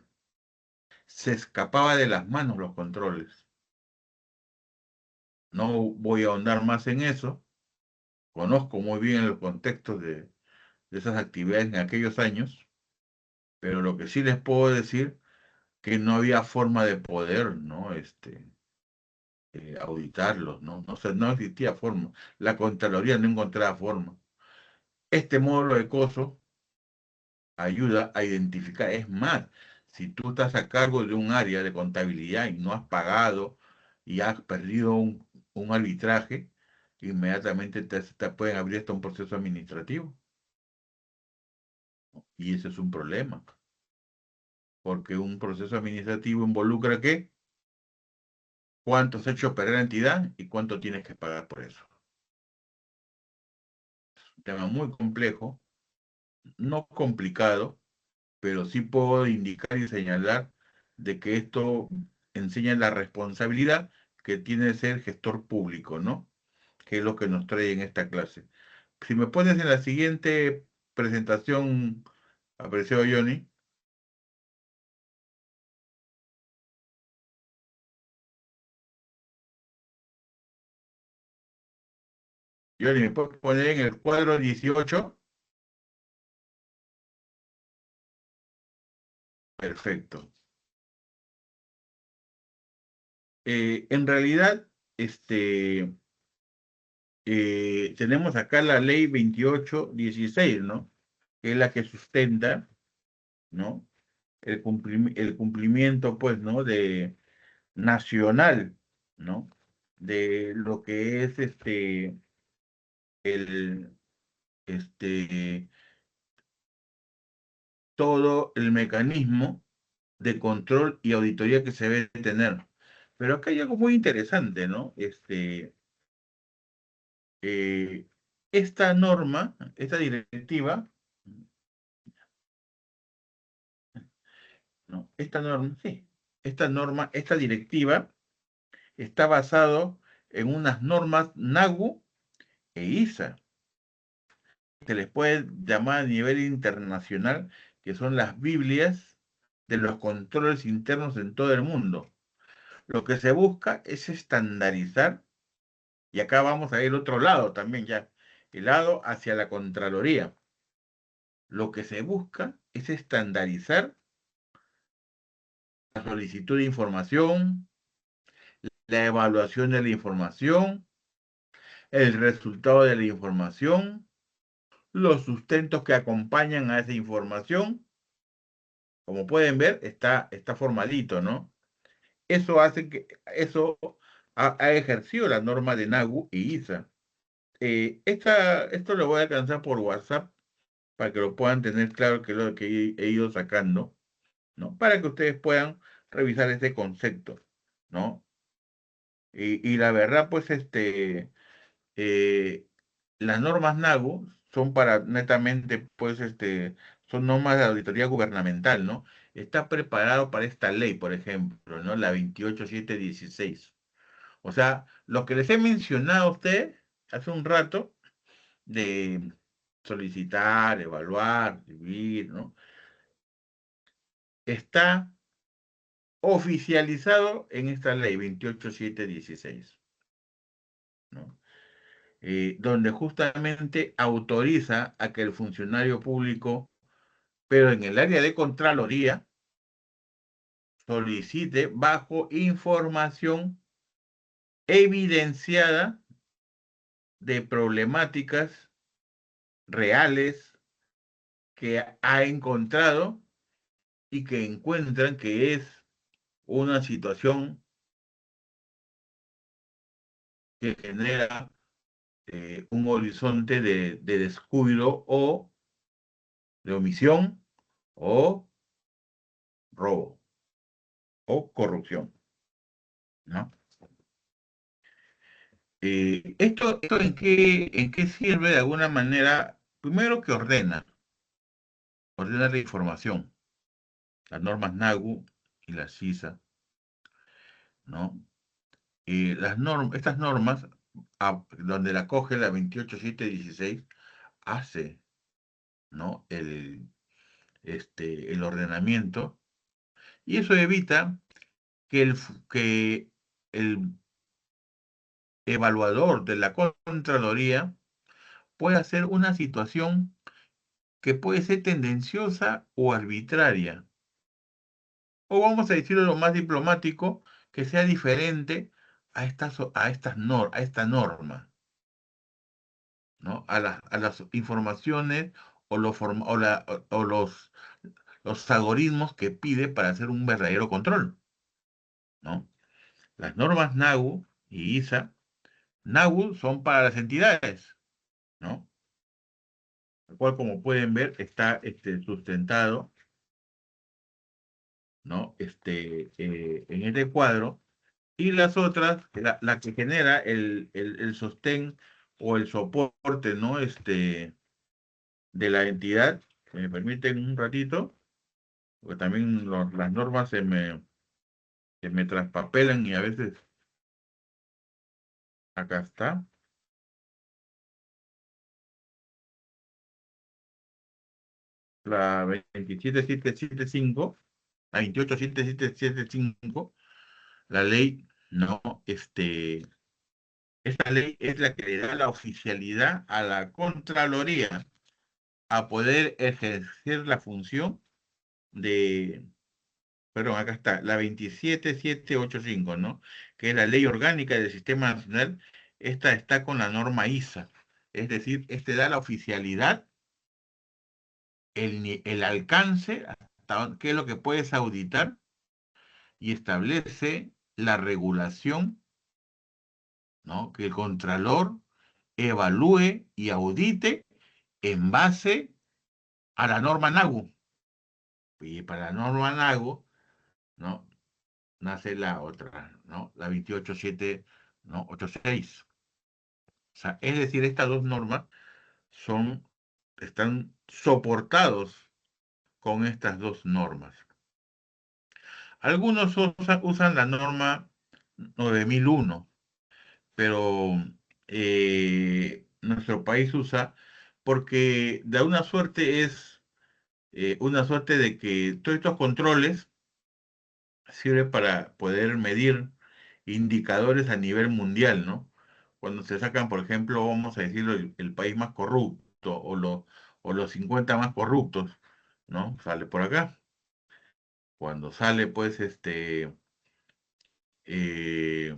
Se escapaba de las manos los controles. No voy a ahondar más en eso. Conozco muy bien los contextos de esas actividades en aquellos años, pero lo que sí les puedo decir que no había forma de poder, ¿no? Auditarlos, ¿no? O sea, no existía forma. La Contraloría no encontraba forma. Este módulo de coso ayuda a identificar. Es más, si tú estás a cargo de un área de contabilidad y no has pagado y has perdido un arbitraje, inmediatamente te pueden abrir hasta un proceso administrativo. Y ese es un problema, porque un proceso administrativo involucra ¿qué? ¿Cuánto has hecho perder la entidad y cuánto tienes que pagar por eso? Un tema muy complejo, no complicado, pero sí puedo indicar y señalar de que esto enseña la responsabilidad que tiene de ser gestor público, ¿no? Que es lo que nos trae en esta clase. Si me pones en la siguiente presentación, apareció Johnny. Johnny, ¿me puedes poner en el cuadro 18? Perfecto. En realidad, este, tenemos acá la ley 2816, ¿no? Que es la que sustenta, ¿no? El cumplimiento, pues, ¿no? De nacional, ¿no? De lo que es el, este, todo el mecanismo de control y auditoría que se debe tener. Pero acá hay algo muy interesante, ¿no? Eh, esta norma, esta directiva, ¿no? Esta norma, sí, esta directiva está basado en unas normas NAGU e ISA. Se les puede llamar a nivel internacional, que son las Biblias de los controles internos en todo el mundo. Lo que se busca es estandarizar, y acá vamos a ir otro lado también ya, el lado hacia la Contraloría. Lo que se busca es estandarizar la solicitud de información, la evaluación de la información, el resultado de la información, los sustentos que acompañan a esa información. Como pueden ver, está formadito, ¿no? Eso hace que, eso ha ejercido la norma de NAGU y ISA. Esto lo voy a alcanzar por WhatsApp para que lo puedan tener claro, que es lo que he ido sacando, ¿no? Para que ustedes puedan revisar este concepto, ¿no? Y la verdad, pues, eh, las normas NAGU son para netamente, pues, son normas de auditoría gubernamental, ¿no? Está preparado para esta ley, por ejemplo, ¿no? La 28716. O sea, lo que les he mencionado a ustedes hace un rato de solicitar, evaluar, recibir, ¿no? Está oficializado en esta ley 28716, ¿no? Donde justamente autoriza a que el funcionario público, pero en el área de Contraloría, solicite bajo información evidenciada de problemáticas reales que ha encontrado y que encuentran que es una situación que genera un horizonte de descuido o de omisión o robo o corrupción, ¿no? ¿Esto en qué sirve de alguna manera? Primero que ordena la información, las normas NAGU y la CISA, ¿no? Estas normas, donde la coge la 28716, hace, ¿no? El ordenamiento, y eso evita que el evaluador de la Contraloría pueda hacer una situación que puede ser tendenciosa o arbitraria, o vamos a decirlo lo más diplomático, que sea diferente a esta norma, ¿no? A las informaciones o los algoritmos que pide para hacer un verdadero control, ¿no? Las normas NAGU y ISA, NAGU son para las entidades, ¿no? El cual, como pueden ver, está sustentado, ¿no? En este cuadro. Y las otras, la que genera el sostén o el soporte, ¿no? De la entidad, si me permiten un ratito, porque también las normas se me traspapelan y a veces acá está, la 27775, la 28775, la ley, ¿no? Esta ley es la que le da la oficialidad a la Contraloría a poder ejercer la función de, perdón, acá está, la 27785, ¿no? Que es la Ley Orgánica del Sistema Nacional esta está con la norma ISA, es decir, este da la oficialidad, el alcance, qué es lo que puedes auditar y establece la regulación, ¿no? Que el contralor evalúe y audite en base a la norma NAGU. Y para la norma NAGU, ¿no? Nace la otra, ¿no? La 287, ¿no? 86. O sea, es decir, estas dos normas son, están soportados con estas dos normas. Algunos usan la norma 9001, pero nuestro país usa porque de una suerte es una suerte de que todos estos controles sirven para poder medir indicadores a nivel mundial, ¿no? Cuando se sacan, por ejemplo, vamos a decirlo, el país más corrupto o los 50 más corruptos, ¿no? Sale por acá. Cuando sale, pues, eh,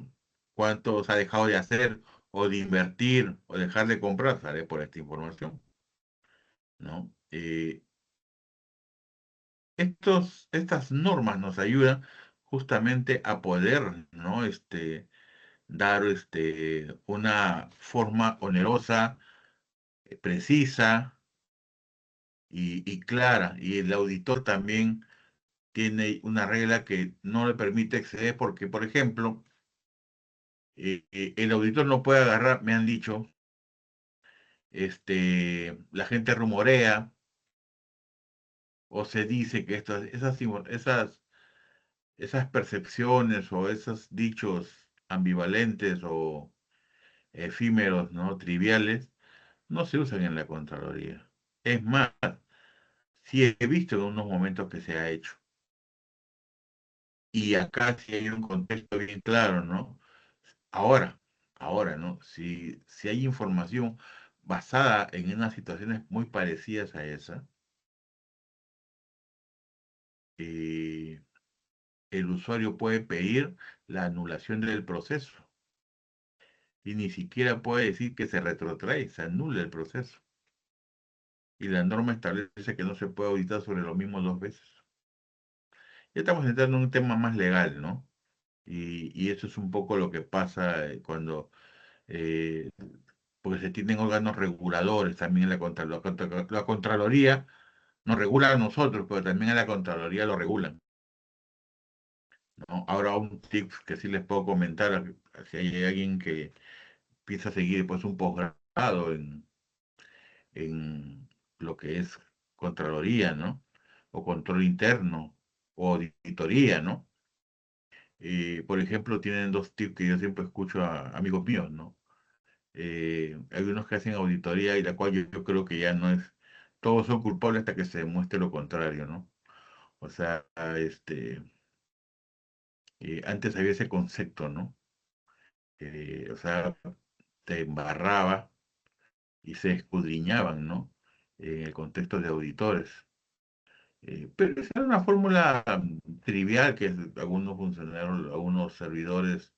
cuántos ha dejado de hacer o de invertir o dejar de comprar, sale por esta información, ¿no? Estas normas nos ayudan justamente a poder, ¿no? Dar una forma onerosa, precisa y clara. Y el auditor también tiene una regla que no le permite exceder porque, por ejemplo, el auditor no puede agarrar, me han dicho, la gente rumorea o se dice que esas percepciones o esos dichos ambivalentes o efímeros, ¿no? Triviales, no se usan en la Contraloría. Es más, sí he visto en unos momentos que se ha hecho. Y acá sí hay un contexto bien claro, ¿no? Ahora, ahora, ¿no? Si hay información basada en unas situaciones muy parecidas a esa, eh, el usuario puede pedir la anulación del proceso y ni siquiera puede decir que se retrotrae, se anula el proceso. Y la norma establece que no se puede auditar sobre lo mismo dos veces. Ya estamos entrando en un tema más legal, ¿no? Y eso es un poco lo que pasa cuando, eh, porque se tienen órganos reguladores también en la Contraloría nos regula a nosotros, pero también a la Contraloría lo regulan, ¿no? Ahora un tip que sí les puedo comentar, si hay alguien que piensa seguir pues un posgrado en lo que es Contraloría, ¿no? O control interno, o auditoría, ¿no? Por ejemplo, tienen dos tips que yo siempre escucho a amigos míos, ¿no? Hay unos que hacen auditoría y la cual yo creo que ya no es, todos son culpables hasta que se demuestre lo contrario, ¿no? O sea, antes había ese concepto, ¿no? O sea, te embarraba y se escudriñaban, ¿no? En el contexto de auditores. Pero esa era una fórmula trivial que algunos funcionarios, algunos servidores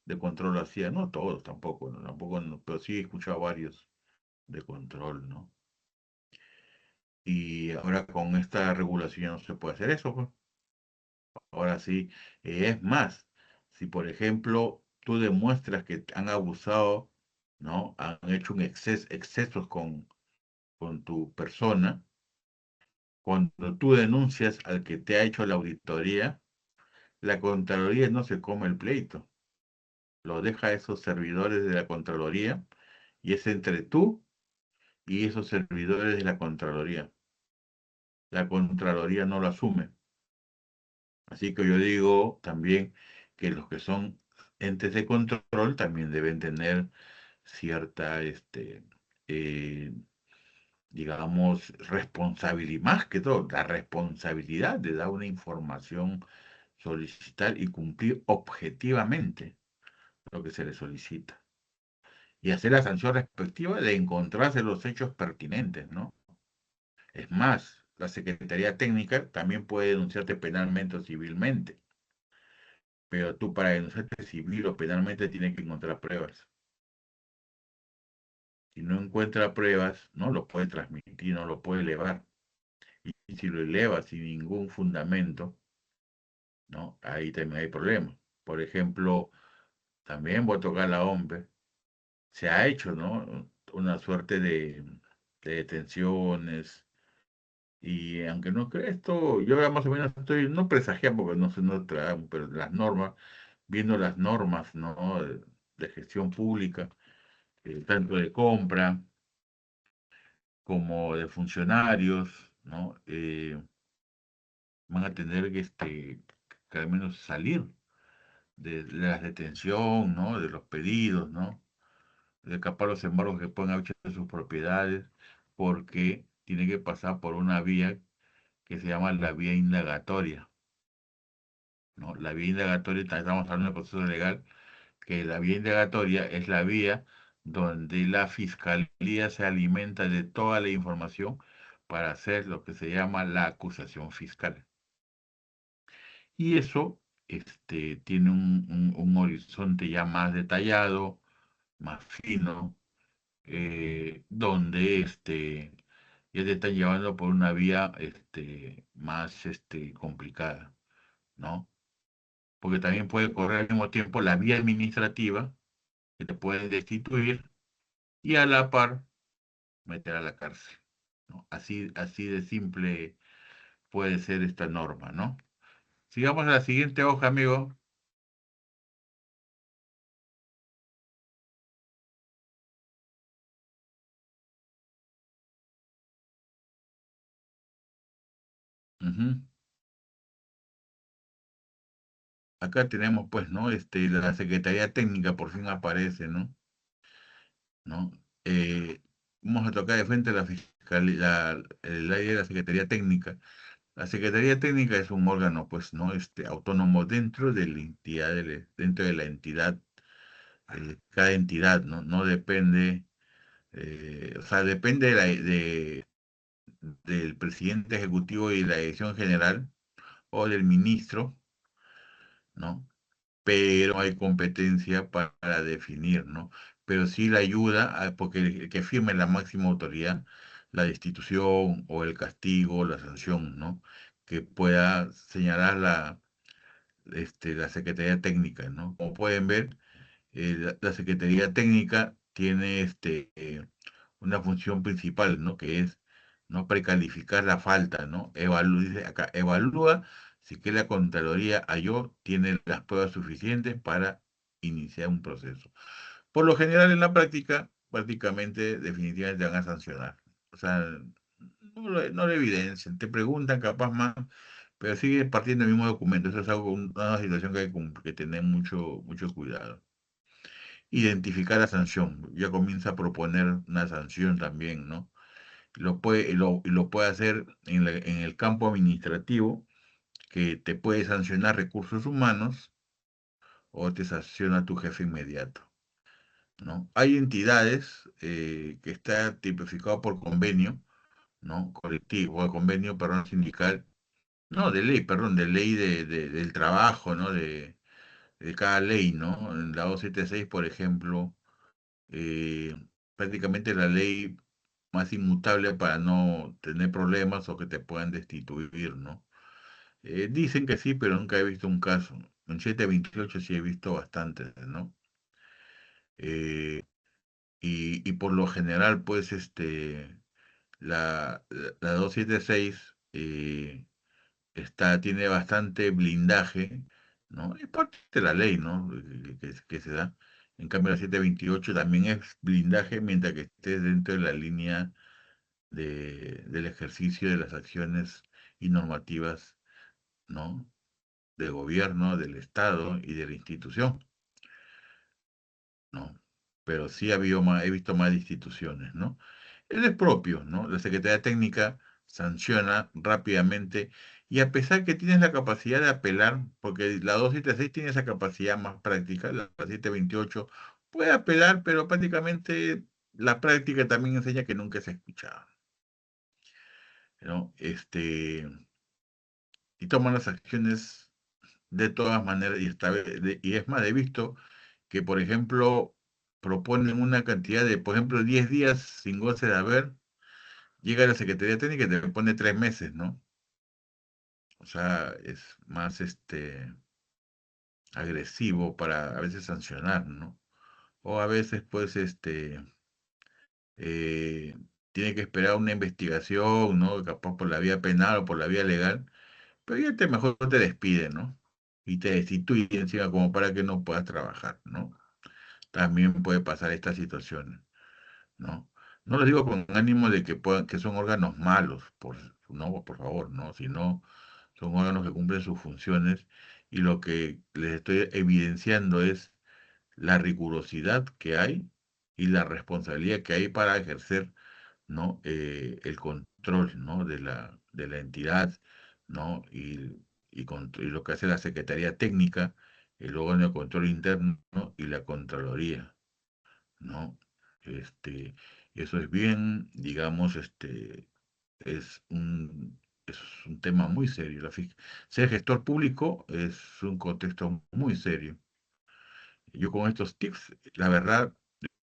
de control hacían, no todos tampoco, ¿no? Tampoco, pero sí he escuchado varios de control, ¿no? Y ahora con esta regulación ya no se puede hacer eso, pues. Ahora sí, es más, si por ejemplo tú demuestras que han abusado, ¿no? Han hecho excesos con tu persona, cuando tú denuncias al que te ha hecho la auditoría, la Contraloría no se come el pleito, lo deja a esos servidores de la Contraloría y es entre tú y esos servidores de la Contraloría. La Contraloría no lo asume. Así que yo digo también que los que son entes de control también deben tener cierta, eh, digamos, responsabilidad, más que todo, la responsabilidad de dar una información, solicitar y cumplir objetivamente lo que se le solicita. Y hacer la sanción respectiva de encontrarse los hechos pertinentes, ¿no? Es más, la Secretaría Técnica también puede denunciarte penalmente o civilmente, pero tú para denunciarte civil o penalmente tienes que encontrar pruebas. Si no encuentra pruebas, no lo puede transmitir, no lo puede elevar. Y si lo eleva sin ningún fundamento, ¿no? Ahí también hay problemas. Por ejemplo, también voy a tocar la hombre. Se ha hecho, ¿no? Una suerte de detenciones. Y aunque no creo esto, yo ya más o menos estoy, no presagiando porque no sé, no traemos, pero las normas, viendo las normas, ¿no? De gestión pública, tanto de compra como de funcionarios, ¿no? Van a tener que al menos salir de la detención, ¿no? De los pedidos, ¿no? De capar los embargos que pueden haber hecho de sus propiedades, porque tiene que pasar por una vía que se llama la vía indagatoria, ¿no? La vía indagatoria, estamos hablando del proceso legal, que la vía indagatoria es la vía donde la fiscalía se alimenta de toda la información para hacer lo que se llama la acusación fiscal. Y eso tiene un horizonte ya más detallado, más fino, donde ya te están llevando por una vía más complicada, ¿no? Porque también puede correr al mismo tiempo la vía administrativa, que te pueden destituir, y a la par meter a la cárcel, ¿no? Así de simple puede ser esta norma, ¿no? Sigamos a la siguiente hoja, amigo. Ujú. Acá tenemos, pues, ¿no? La Secretaría Técnica por fin aparece, ¿no? ¿No? Eh, Vamos a tocar de frente la fiscalía, el área de la Secretaría Técnica. La Secretaría Técnica es un órgano, pues, ¿no? Autónomo dentro de la entidad, dentro de la entidad, cada entidad, ¿no? No depende, o sea, depende del presidente ejecutivo y la dirección general o del ministro, ¿no? Pero hay competencia para definir, ¿no? Pero sí la ayuda, porque el que firme la máxima autoridad, la destitución o el castigo, la sanción, ¿no? Que pueda señalar la Secretaría Técnica, ¿no? Como pueden ver, la Secretaría Técnica tiene una función principal, ¿no? Que es no precalificar la falta, ¿no? Dice acá, evalúa si que la Contraloría halló tiene las pruebas suficientes para iniciar un proceso. Por lo general, en la práctica, prácticamente, definitivamente van a sancionar. O sea, no lo evidencian, te preguntan capaz más, pero sigue partiendo del mismo documento. Eso es algo, una situación que hay que tener mucho cuidado. Identificar la sanción, ya comienza a proponer una sanción también, ¿no? Y lo puede hacer en el campo administrativo, que te puede sancionar recursos humanos o te sanciona tu jefe inmediato, ¿no? Hay entidades que está tipificado por convenio, ¿no? Colectivo, o convenio, perdón, sindical, no, de ley, perdón, de ley del trabajo, ¿no? De cada ley, ¿no? En la 276, por ejemplo, eh, prácticamente la ley más inmutable para no tener problemas o que te puedan destituir, ¿no? Dicen que sí, pero nunca he visto un caso. En 728 sí he visto bastantes, ¿no? Eh, y por lo general, pues, la 276 tiene bastante blindaje, ¿no? Es parte de la ley, ¿no? Que se da. En cambio, la 728 también es blindaje mientras que esté dentro de la línea del ejercicio de las acciones y normativas, ¿no? Del gobierno, del Estado y de la institución, ¿no? Pero sí he visto más instituciones, ¿no? Él es propio, ¿no? La Secretaría Técnica sanciona rápidamente y a pesar que tienes la capacidad de apelar, porque la 276 tiene esa capacidad más práctica, la 728 puede apelar, pero prácticamente la práctica también enseña que nunca se ha escuchado, ¿no? Y toman las acciones de todas maneras y es más, he visto que, por ejemplo, proponen una cantidad de, por ejemplo, 10 días sin goce de haber, llega la Secretaría Técnica y te pone 3 meses, ¿no? O sea, es más agresivo para a veces sancionar, ¿no? O a veces, pues, eh, tiene que esperar una investigación, ¿no? Capaz por la vía penal o por la vía legal, pero ya mejor te despiden, ¿no? Y te destituyen encima como para que no puedas trabajar, ¿no? También puede pasar esta situación, ¿no? No lo digo con ánimo de que puedan, que son órganos malos, no, por favor, no, sino son órganos que cumplen sus funciones y lo que les estoy evidenciando es la rigurosidad que hay y la responsabilidad que hay para ejercer, ¿no? El control, ¿no? de la entidad, ¿no? Y lo que hace la Secretaría Técnica, el órgano de control interno, ¿no? Y la Contraloría, ¿no? Este, eso es bien, digamos, es un, es un tema muy serio. Ser gestor público es un contexto muy serio. Yo con estos tips, la verdad,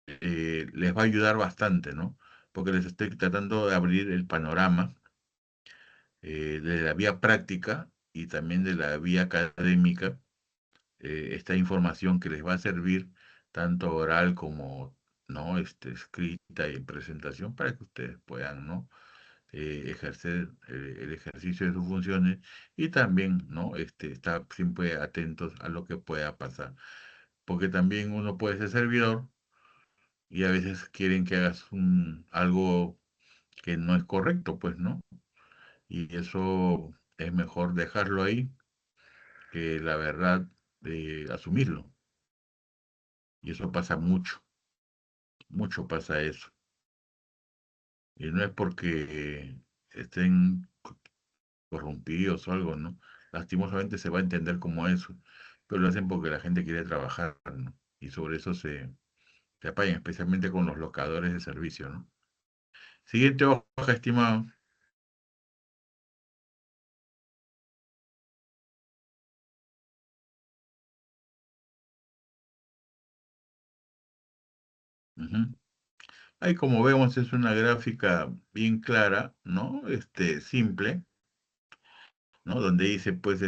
les va a ayudar bastante, ¿no? Porque les estoy tratando de abrir el panorama de la vía práctica y también de la vía académica, esta información que les va a servir tanto oral como, ¿no? Escrita y en presentación para que ustedes puedan, ¿no? Ejercer el ejercicio de sus funciones y también, ¿no? Estar siempre atentos a lo que pueda pasar. Porque también uno puede ser servidor y a veces quieren que hagas algo que no es correcto, pues, ¿no? Y eso es mejor dejarlo ahí que la verdad asumirlo. Y eso pasa mucho, mucho pasa eso. Y no es porque estén corrompidos o algo, ¿no? Lastimosamente se va a entender como eso, pero lo hacen porque la gente quiere trabajar, ¿no? Y sobre eso se apañan, especialmente con los locadores de servicio, ¿no? Siguiente hoja, estimado. Ujú. Ahí como vemos es una gráfica bien clara, ¿no? Simple, ¿no? Donde dice, pues,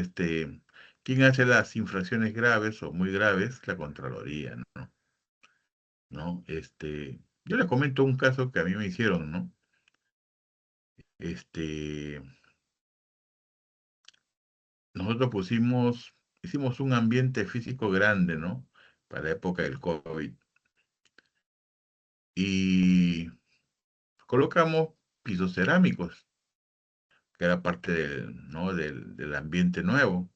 ¿quién hace las infracciones graves o muy graves? La Contraloría, ¿no? Yo le comento un caso que a mí me hicieron, ¿no? Este, nosotros hicimos un ambiente físico grande, ¿no? Para la época del COVID. Y colocamos pisos cerámicos, que era parte ¿no? del ambiente nuevo.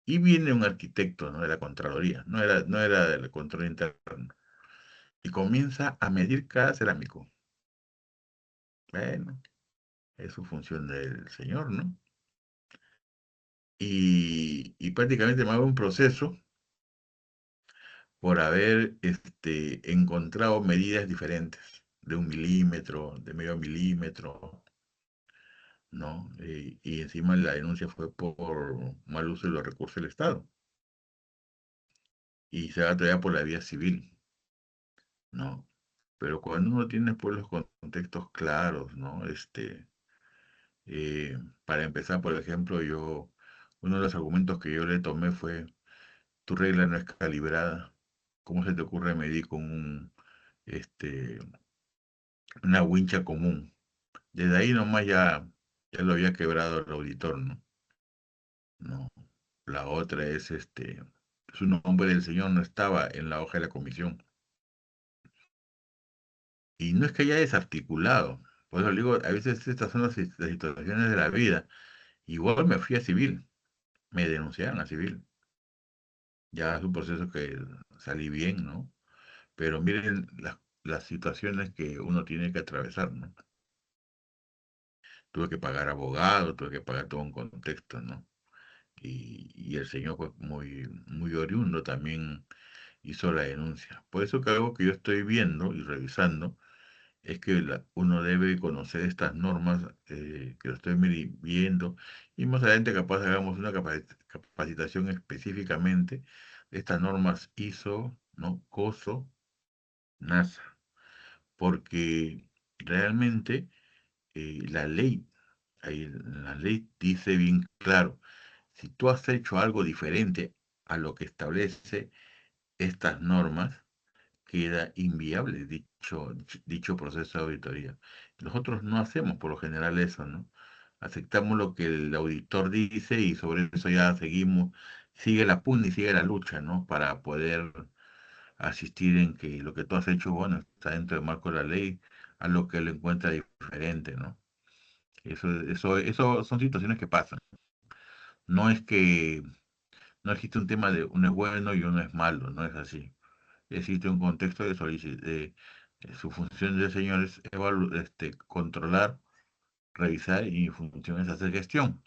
Y viene un arquitecto, ¿no? De la Contraloría, no era del control interno, y comienza a medir cada cerámico. Bueno, es su función del señor, ¿no? Y prácticamente me hago un proceso por haber encontrado medidas diferentes, de 1 milímetro, de medio milímetro, ¿no? Y encima la denuncia fue por mal uso de los recursos del Estado. Y se va todavía por la vía civil, ¿no? Pero cuando uno tiene pues los contextos claros, ¿no? Para empezar, por ejemplo, uno de los argumentos que yo le tomé fue, tu regla no es calibrada. ¿Cómo se te ocurre medir con este, una wincha común? Desde ahí nomás ya lo había quebrado el auditor, ¿no? No. La otra su nombre del señor no estaba en la hoja de la comisión. Y no es que haya desarticulado. Por eso le digo, a veces estas son las situaciones de la vida. Igual me fui a civil, me denunciaron a civil. Ya es un proceso que salí bien, ¿no? Pero miren las situaciones que uno tiene que atravesar, ¿no? Tuve que pagar abogado, tuve que pagar todo un contexto, ¿no? Y el señor fue muy, muy oriundo, también hizo la denuncia. Por eso que algo que yo estoy viendo y revisando es que uno debe conocer estas normas, que lo estoy viendo, y más adelante capaz hagamos una capacitación específicamente estas normas ISO, ¿no? COSO, NASA, porque realmente la ley, la ley dice bien claro, si tú has hecho algo diferente a lo que establece estas normas, queda inviable dicho proceso de auditoría. Nosotros no hacemos por lo general eso, ¿no? Aceptamos lo que el auditor dice y sobre eso ya seguimos, sigue la pugna y sigue la lucha, ¿no? Para poder asistir en que lo que tú has hecho, bueno, está dentro del marco de la ley, a lo que él encuentra diferente, ¿no? Eso son situaciones que pasan. No es que no existe un tema de uno es bueno y uno es malo, no es así. Existe un contexto de solicitud. Su función de señor es controlar, revisar y mi función es hacer gestión.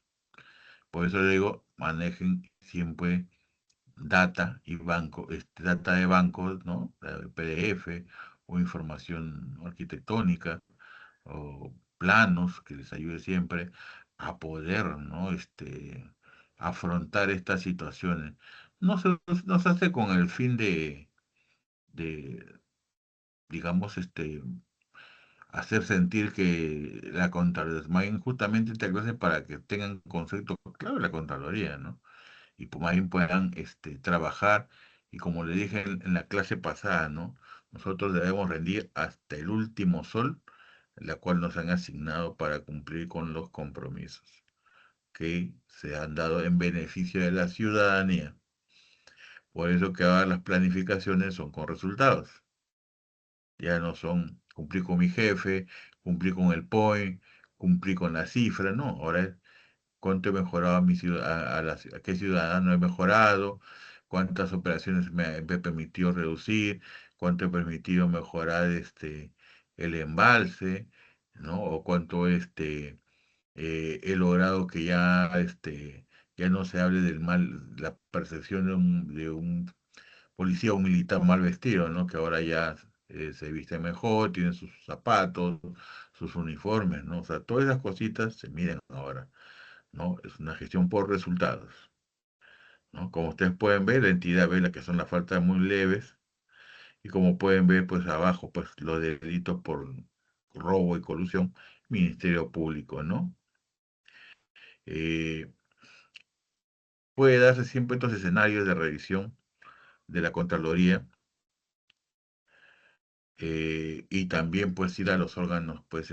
Por eso le digo, manejen siempre data y data de bancos, ¿no? PDF o información arquitectónica o planos que les ayude siempre a poder, ¿no? Afrontar estas situaciones. No se hace con el fin de digamos, hacer sentir que la Contraloría, más bien justamente esta clase para que tengan concepto claro de la Contraloría, ¿no? Y pues más bien puedan trabajar, y como le dije en la clase pasada, ¿no? Nosotros debemos rendir hasta el último sol, la cual nos han asignado para cumplir con los compromisos que se han dado en beneficio de la ciudadanía. Por eso que ahora las planificaciones son con resultados. Ya no son cumplir con mi jefe, cumplir con el point, cumplir con la cifra, no. Ahora es cuánto he mejorado a qué ciudadano he mejorado, cuántas operaciones me he permitido reducir, cuánto he permitido mejorar el embalse, ¿no? O cuánto he logrado que ya no se hable del mal, la percepción de un policía o un militar mal vestido, ¿no? Que ahora ya se viste mejor, tiene sus zapatos, sus uniformes, ¿no? O sea, todas esas cositas se miden ahora, ¿no? Es una gestión por resultados, ¿no? Como ustedes pueden ver, la entidad ve las que son las faltas muy leves y como pueden ver, pues abajo, pues los delitos por robo y colusión, Ministerio Público, ¿no? Eh, Puede darse siempre estos escenarios de revisión de la Contraloría, y también pues ir a los órganos pues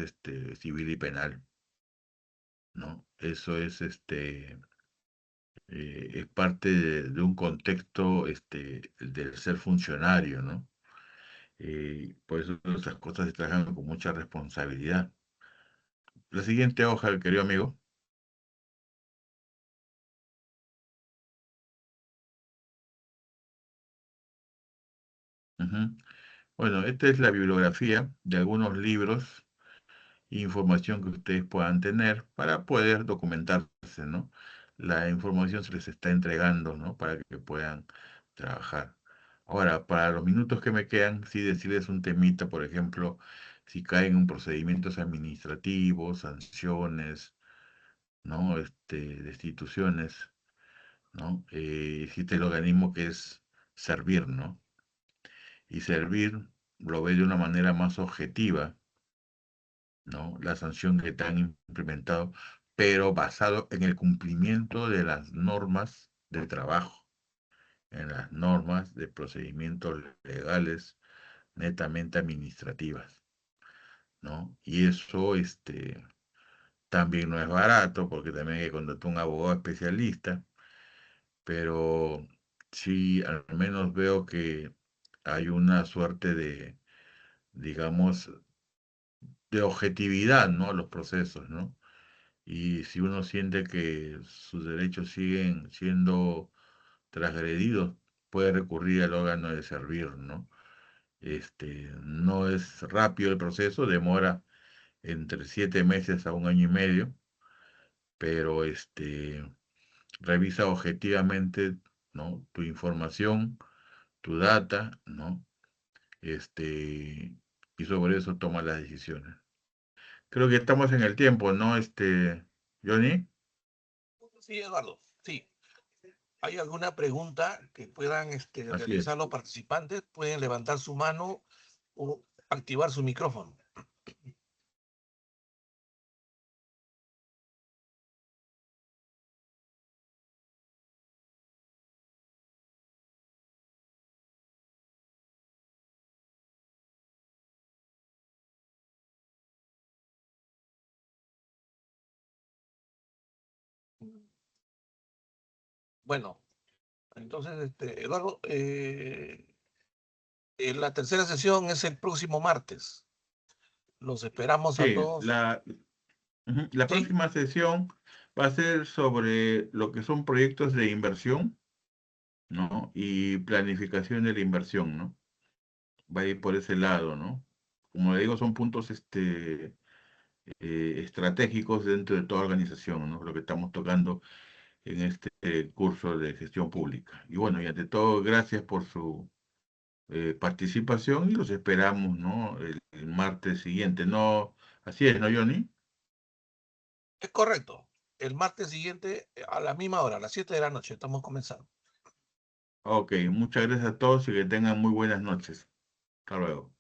civil y penal, ¿no? Eso es parte de un contexto del ser funcionario, ¿no? Por eso esas cosas se trabajan con mucha responsabilidad. La siguiente hoja, querido amigo. Ujú. Bueno, esta es la bibliografía de algunos libros información que ustedes puedan tener para poder documentarse, ¿no? La información se les está entregando, ¿no? Para que puedan trabajar. Ahora, para los minutos que me quedan, sí decirles un temita, por ejemplo, si caen en procedimientos administrativos, sanciones, ¿no? Destituciones, ¿no? Existe el organismo que es servir, ¿no? Y servir lo ve de una manera más objetiva, ¿no? La sanción que te han implementado, pero basado en el cumplimiento de las normas del trabajo, en las normas de procedimientos legales netamente administrativas, ¿no? Y eso también no es barato, porque también hay que contratar un abogado especialista, pero sí, al menos veo que hay una suerte de, digamos, de objetividad, ¿no? A los procesos, ¿no? Y si uno siente que sus derechos siguen siendo transgredidos, puede recurrir al órgano de servir, ¿no? No es rápido el proceso, demora entre 7 meses a un año y medio, pero revisa objetivamente, ¿no? Tu información, tu data, ¿no? Y sobre eso toma las decisiones. Creo que estamos en el tiempo, ¿no? Johnny. Sí, Eduardo, sí. ¿Hay alguna pregunta que puedan Así es. realizar los participantes? Pueden levantar su mano o activar su micrófono. Bueno, entonces, Eduardo, la tercera sesión es el próximo martes. Los esperamos a Sí, todos. la ¿Sí? próxima sesión va a ser sobre lo que son proyectos de inversión, ¿no? Y planificación de la inversión, ¿no? Va a ir por ese lado, ¿no? Como le digo, son puntos estratégicos dentro de toda organización, ¿no? Lo que estamos tocando en este curso de gestión pública. Y bueno, y ante todo, gracias por su participación y los esperamos, ¿no? El martes siguiente, ¿no? Así es, ¿no, Johnny? Es correcto. El martes siguiente, a la misma hora, a las 7 de la noche, estamos comenzando. Ok, muchas gracias a todos y que tengan muy buenas noches. Hasta luego.